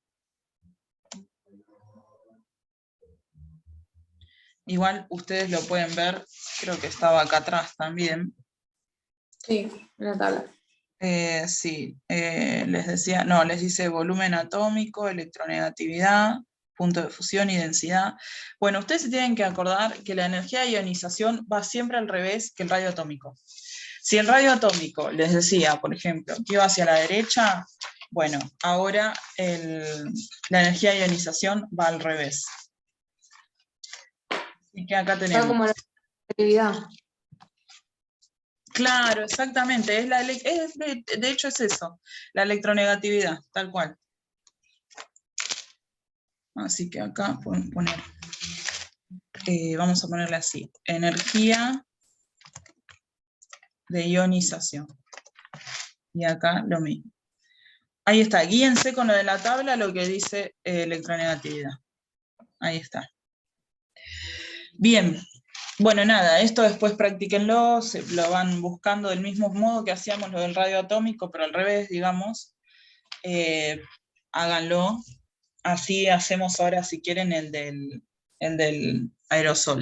Speaker 1: igual ustedes lo pueden ver, creo que estaba acá atrás también.
Speaker 2: Sí, en la tabla.
Speaker 1: Sí, les decía, no, les dice volumen atómico, electronegatividad, punto de fusión y densidad. Bueno, ustedes se tienen que acordar que la energía de ionización va siempre al revés que el radio atómico. Si el radio atómico, les decía, por ejemplo, que iba hacia la derecha, bueno, ahora la energía de ionización va al revés. Así que acá tenemos.
Speaker 2: Va como la actividad.
Speaker 1: Claro, exactamente. De hecho es eso, la electronegatividad, tal cual. Así que acá podemos poner, vamos a ponerle así, energía de ionización. Y acá lo mismo. Ahí está, guíense con lo de la tabla, lo que dice electronegatividad. Ahí está. Bien, bueno, nada, esto después practíquenlo, lo van buscando del mismo modo que hacíamos lo del radio atómico, pero al revés, digamos. Háganlo. Así hacemos ahora, si quieren, el del aerosol.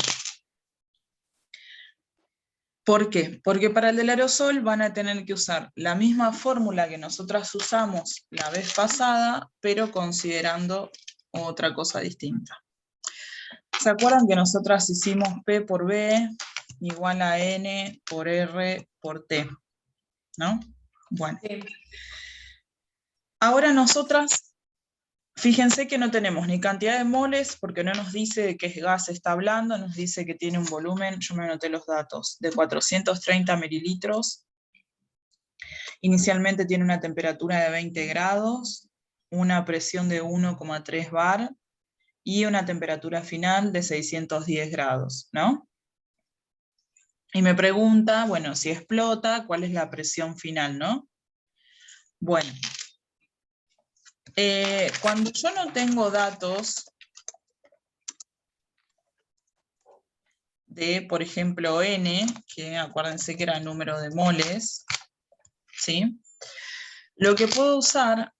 Speaker 1: ¿Por qué? Porque para el del aerosol van a tener que usar la misma fórmula que nosotras usamos la vez pasada, pero considerando otra cosa distinta. ¿Se acuerdan que nosotras hicimos P por B igual a N por R por T? ¿No? Bueno.
Speaker 2: Sí.
Speaker 1: Ahora nosotras, fíjense que no tenemos ni cantidad de moles, porque no nos dice de qué gas está hablando, nos dice que tiene un volumen, yo me anoté los datos, de 430 mililitros. Inicialmente tiene una temperatura de 20 grados, una presión de 1,3 bar, y una temperatura final de 610 grados, ¿no? Y me pregunta, bueno, si explota, ¿cuál es la presión final, no? Bueno, cuando yo no tengo datos de, por ejemplo, N, que acuérdense que era el número de moles, ¿sí? Lo que puedo usar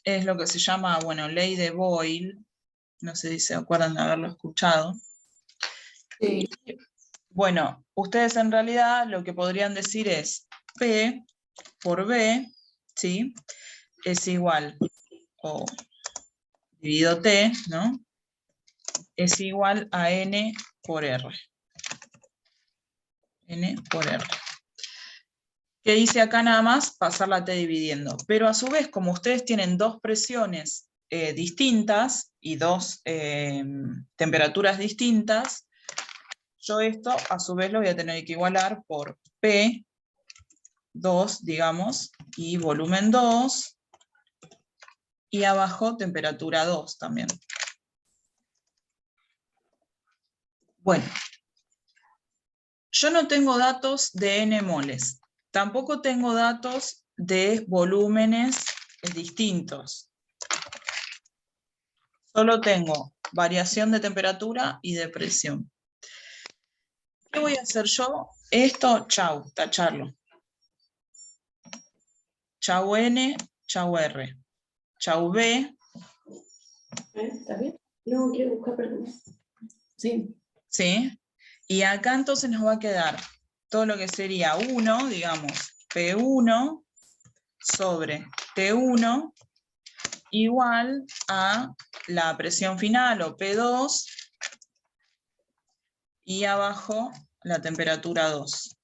Speaker 1: es lo que se llama, bueno, ley de Boyle, no sé si se acuerdan de haberlo escuchado.
Speaker 2: Sí.
Speaker 1: Bueno, ustedes en realidad lo que podrían decir es P por B, ¿sí? Es igual, o dividido T, ¿no? Es igual a N por R. N por R. ¿Qué hice acá nada más? Pasar la T dividiendo. Pero a su vez, como ustedes tienen dos presiones distintas y dos temperaturas distintas, yo esto a su vez lo voy a tener que igualar por P2, digamos, y volumen 2, y abajo temperatura 2 también. Bueno, yo no tengo datos de N moles. Tampoco tengo datos de volúmenes distintos. Solo tengo variación de temperatura y de presión. ¿Qué voy a hacer yo? Esto, chau, tacharlo. Chau N, chau R. Chau B.
Speaker 3: ¿Está bien? No, quiero buscar perdón. Sí.
Speaker 1: ¿Sí? Y acá entonces nos va a quedar todo lo que sería 1, digamos, P1 sobre T1 igual a la presión final, o P2, y abajo la temperatura 2.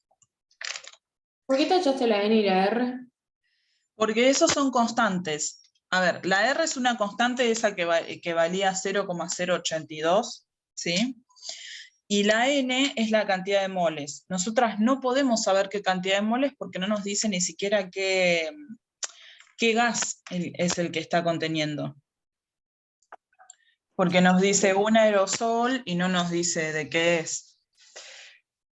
Speaker 2: ¿Por qué tachaste la N y la R?
Speaker 1: Porque esos son constantes. A ver, la R es una constante, esa que valía 0,082, ¿sí? Y la N es la cantidad de moles. Nosotras no podemos saber qué cantidad de moles porque no nos dice ni siquiera qué gas es el que está conteniendo. Porque nos dice un aerosol y no nos dice de qué es.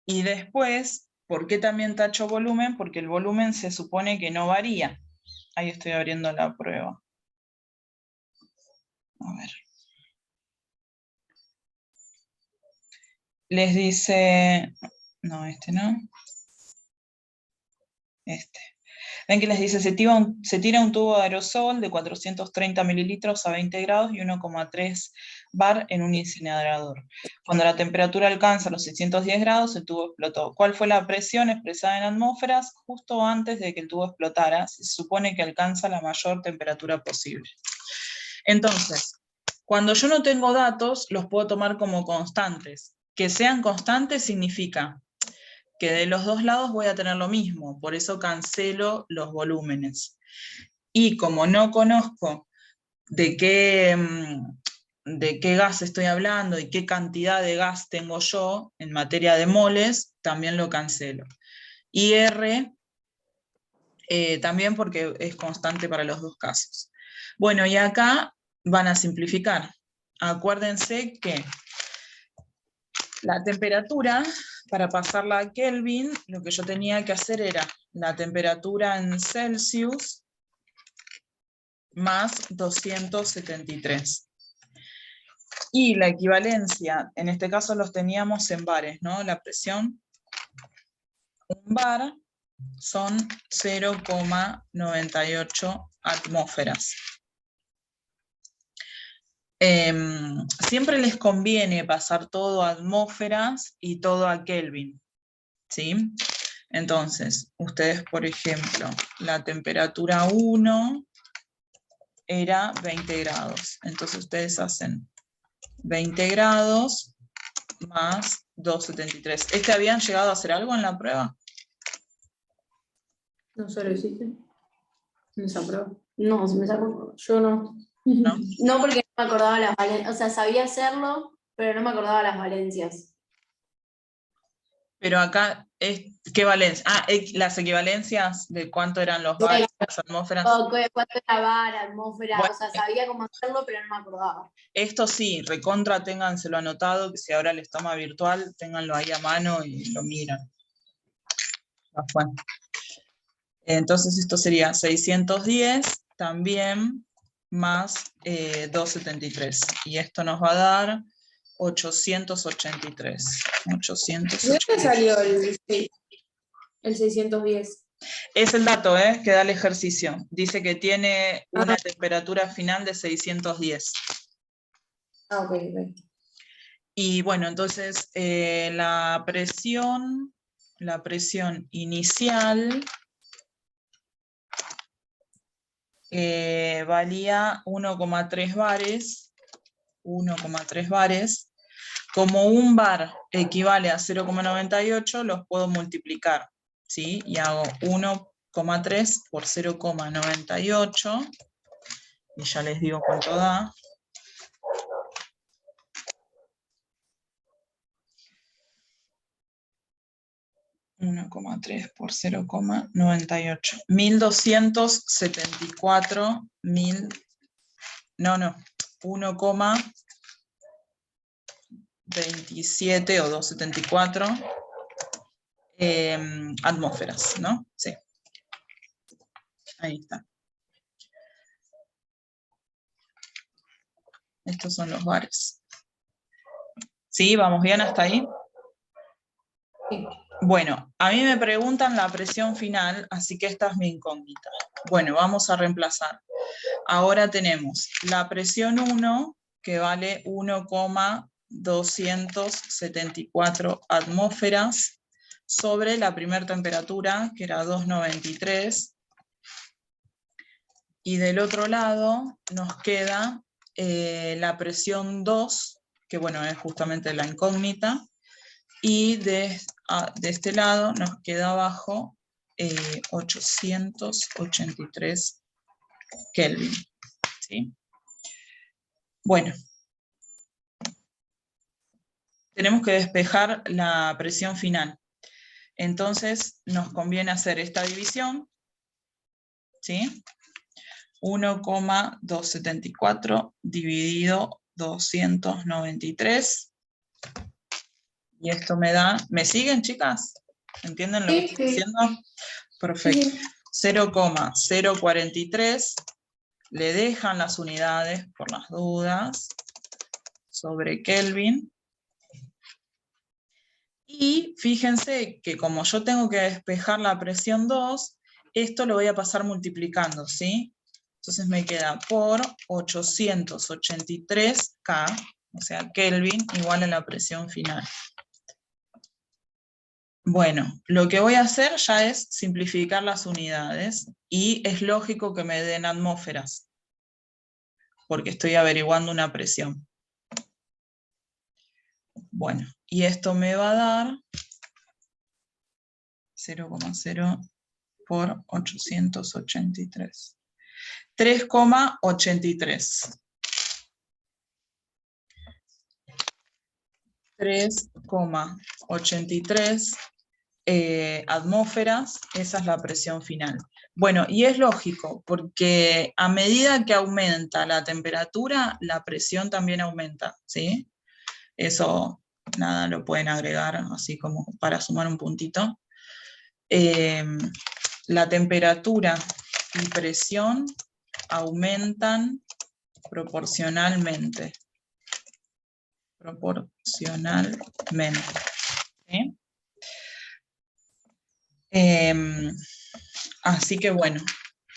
Speaker 1: Y después, ¿por qué también tacho volumen? Porque el volumen se supone que no varía. Ahí estoy abriendo la prueba. A ver. Les dice... No, este no. Este. Ven que les dice, se tira un tubo de aerosol de 430 mililitros a 20 grados y 1,3 bar en un incinerador. Cuando la temperatura alcanza los 610 grados, el tubo explotó. ¿Cuál fue la presión expresada en atmósferas justo antes de que el tubo explotara? Se supone que alcanza la mayor temperatura posible. Entonces, cuando yo no tengo datos, los puedo tomar como constantes. Que sean constantes significa que de los dos lados voy a tener lo mismo, por eso cancelo los volúmenes. Y como no conozco de qué gas estoy hablando y qué cantidad de gas tengo yo en materia de moles, también lo cancelo. Y R también porque es constante para los dos casos. Bueno, y acá van a simplificar. Acuérdense que la temperatura, para pasarla a Kelvin, lo que yo tenía que hacer era la temperatura en Celsius más 273. Y la equivalencia, en este caso los teníamos en bares, ¿no? La presión, un bar son 0,98 atmósferas. Siempre les conviene pasar todo a atmósferas y todo a Kelvin, ¿sí? Entonces, ustedes, por ejemplo, la temperatura 1 era 20 grados. Entonces ustedes hacen 20 grados más 273. ¿Habían llegado a hacer algo en la prueba?
Speaker 2: No solo hiciste. Me sacó.
Speaker 3: No, se me sacó.
Speaker 2: Yo no.
Speaker 1: ¿No?
Speaker 3: No, porque no me acordaba las valencias. O sea, sabía hacerlo, pero no me acordaba las valencias.
Speaker 1: Pero acá, ¿qué valencia? Las equivalencias de cuánto eran los bares, las atmósferas.
Speaker 3: Todo, cuánto era bar, atmósfera,
Speaker 1: Bueno,
Speaker 3: o sea, sabía cómo hacerlo, pero no me acordaba.
Speaker 1: Esto sí, recontra, ténganselo anotado, que si ahora les toma virtual, ténganlo ahí a mano y lo miran. Ya fue. Entonces esto sería 610 también más 273. Y esto nos va a dar 883.
Speaker 2: ¿De dónde salió el 610?
Speaker 1: Es el dato que da el ejercicio. Dice que tiene una temperatura final de 610.
Speaker 2: Ok.
Speaker 1: Y bueno, entonces la presión inicial valía 1,3 bares. 1,3 bares. Como un bar equivale a 0,98, los puedo multiplicar, ¿sí? Y hago 1,3 por 0,98, y ya les digo cuánto da. (1,3 por 0,98) 1274, 1,27 o 274 atmósferas, ¿no? Sí. Ahí está. Estos son los bares. ¿Sí? ¿Vamos bien hasta ahí?
Speaker 2: Sí.
Speaker 1: Bueno, a mí me preguntan la presión final, así que esta es mi incógnita. Bueno, vamos a reemplazar. Ahora tenemos la presión 1, que vale 1,274 atmósferas, sobre la primera temperatura, que era 293. Y del otro lado nos queda la presión 2, que bueno, es justamente la incógnita, y de este lado nos queda abajo 883 Kelvin. ¿Sí? Bueno, tenemos que despejar la presión final. Entonces nos conviene hacer esta división, ¿sí? 1,274 dividido 293. Y esto me da... ¿Me siguen, chicas? ¿Entienden lo que estoy diciendo? Perfecto. 0,043. Le dejan las unidades por las dudas sobre Kelvin. Y fíjense que como yo tengo que despejar la presión 2, esto lo voy a pasar multiplicando, ¿sí? Entonces me queda por 883 K, o sea, Kelvin, igual a la presión final. Bueno, lo que voy a hacer ya es simplificar las unidades, y es lógico que me den atmósferas, porque estoy averiguando una presión. Bueno, y esto me va a dar 0,0 por 883. 3,83. 3,83 atmósferas, esa es la presión final. Bueno, y es lógico, porque a medida que aumenta la temperatura, la presión también aumenta, ¿sí? Eso, nada, lo pueden agregar así como para sumar un puntito. La temperatura y presión aumentan proporcionalmente. ¿Sí? Así que bueno,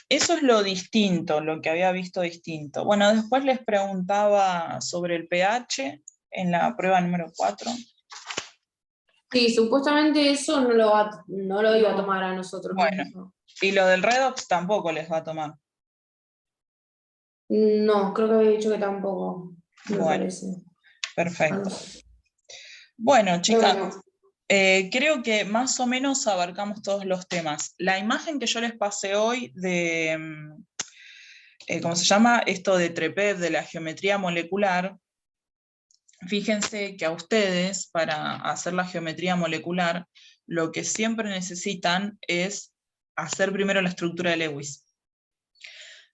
Speaker 1: eso es lo distinto, lo que había visto distinto. Bueno, después les preguntaba sobre el pH en la prueba número 4.
Speaker 2: Sí, supuestamente eso no lo iba a tomar a nosotros.
Speaker 1: Bueno, y lo del redox tampoco les va a tomar.
Speaker 2: No, creo que había dicho que tampoco, me parece.
Speaker 1: Perfecto. Bueno, chicas, creo que más o menos abarcamos todos los temas. La imagen que yo les pasé hoy de, ¿cómo se llama? Esto de TREPEV, de la geometría molecular, fíjense que a ustedes, para hacer la geometría molecular, lo que siempre necesitan es hacer primero la estructura de Lewis.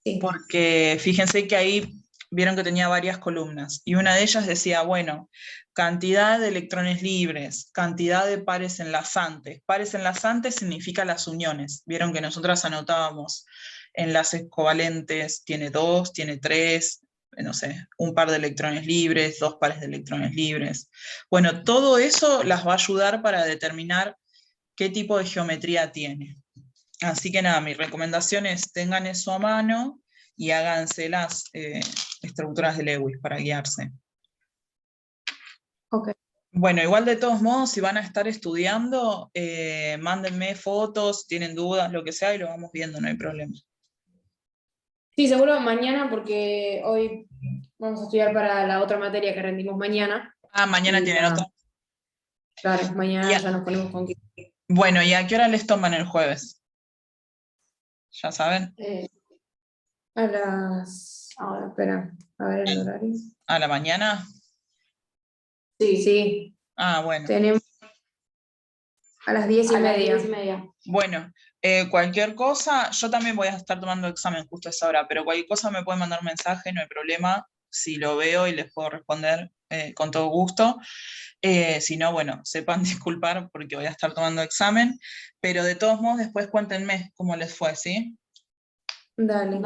Speaker 2: Sí.
Speaker 1: Porque fíjense que ahí vieron que tenía varias columnas, y una de ellas decía, bueno, cantidad de electrones libres, cantidad de pares enlazantes. Pares enlazantes significa las uniones. Vieron que nosotras anotábamos enlaces covalentes, tiene 2, tiene 3, no sé, un par de electrones libres, 2 pares de electrones libres. Bueno, todo eso las va a ayudar para determinar qué tipo de geometría tiene. Así que nada, mi recomendación es tengan eso a mano y háganse las estructuras de Lewis para guiarse.
Speaker 2: Ok.
Speaker 1: Bueno, igual de todos modos, si van a estar estudiando, mándenme fotos, tienen dudas, lo que sea, y lo vamos viendo, no hay problema.
Speaker 2: Sí, seguro mañana, porque hoy vamos a estudiar para la otra materia que rendimos mañana.
Speaker 1: Ah, mañana
Speaker 2: Y
Speaker 1: tienen
Speaker 2: nada.
Speaker 1: otra.
Speaker 2: Claro, mañana
Speaker 1: Ya.
Speaker 2: ya nos ponemos con...
Speaker 1: Bueno, ¿y a qué hora les toman el jueves? ¿Ya saben?
Speaker 2: A las... Ahora, espera, a ver el horario.
Speaker 1: ¿A la mañana?
Speaker 2: Sí.
Speaker 1: Ah, bueno.
Speaker 2: Tenemos a las 10:30.
Speaker 3: 10:30.
Speaker 1: Bueno, cualquier cosa, yo también voy a estar tomando examen justo a esa hora, pero cualquier cosa me pueden mandar mensaje, no hay problema. Si lo veo y les puedo responder con todo gusto. Si no, bueno, sepan disculpar porque voy a estar tomando examen, pero de todos modos después cuéntenme cómo les fue, ¿sí?
Speaker 2: Dale.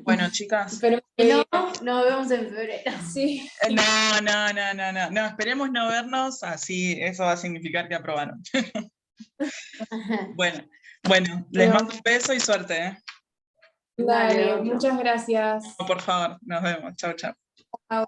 Speaker 1: Bueno, chicas.
Speaker 2: Pero
Speaker 3: Y no, nos vemos en febrero.
Speaker 2: sí.
Speaker 1: No, esperemos no vernos, así eso va a significar que aprobaron. Bueno, les mando un beso y suerte, ¿eh?
Speaker 2: Dale,
Speaker 3: Dale, otro.
Speaker 2: muchas gracias.
Speaker 1: Por favor, nos vemos. Chau, chau.
Speaker 2: Chao.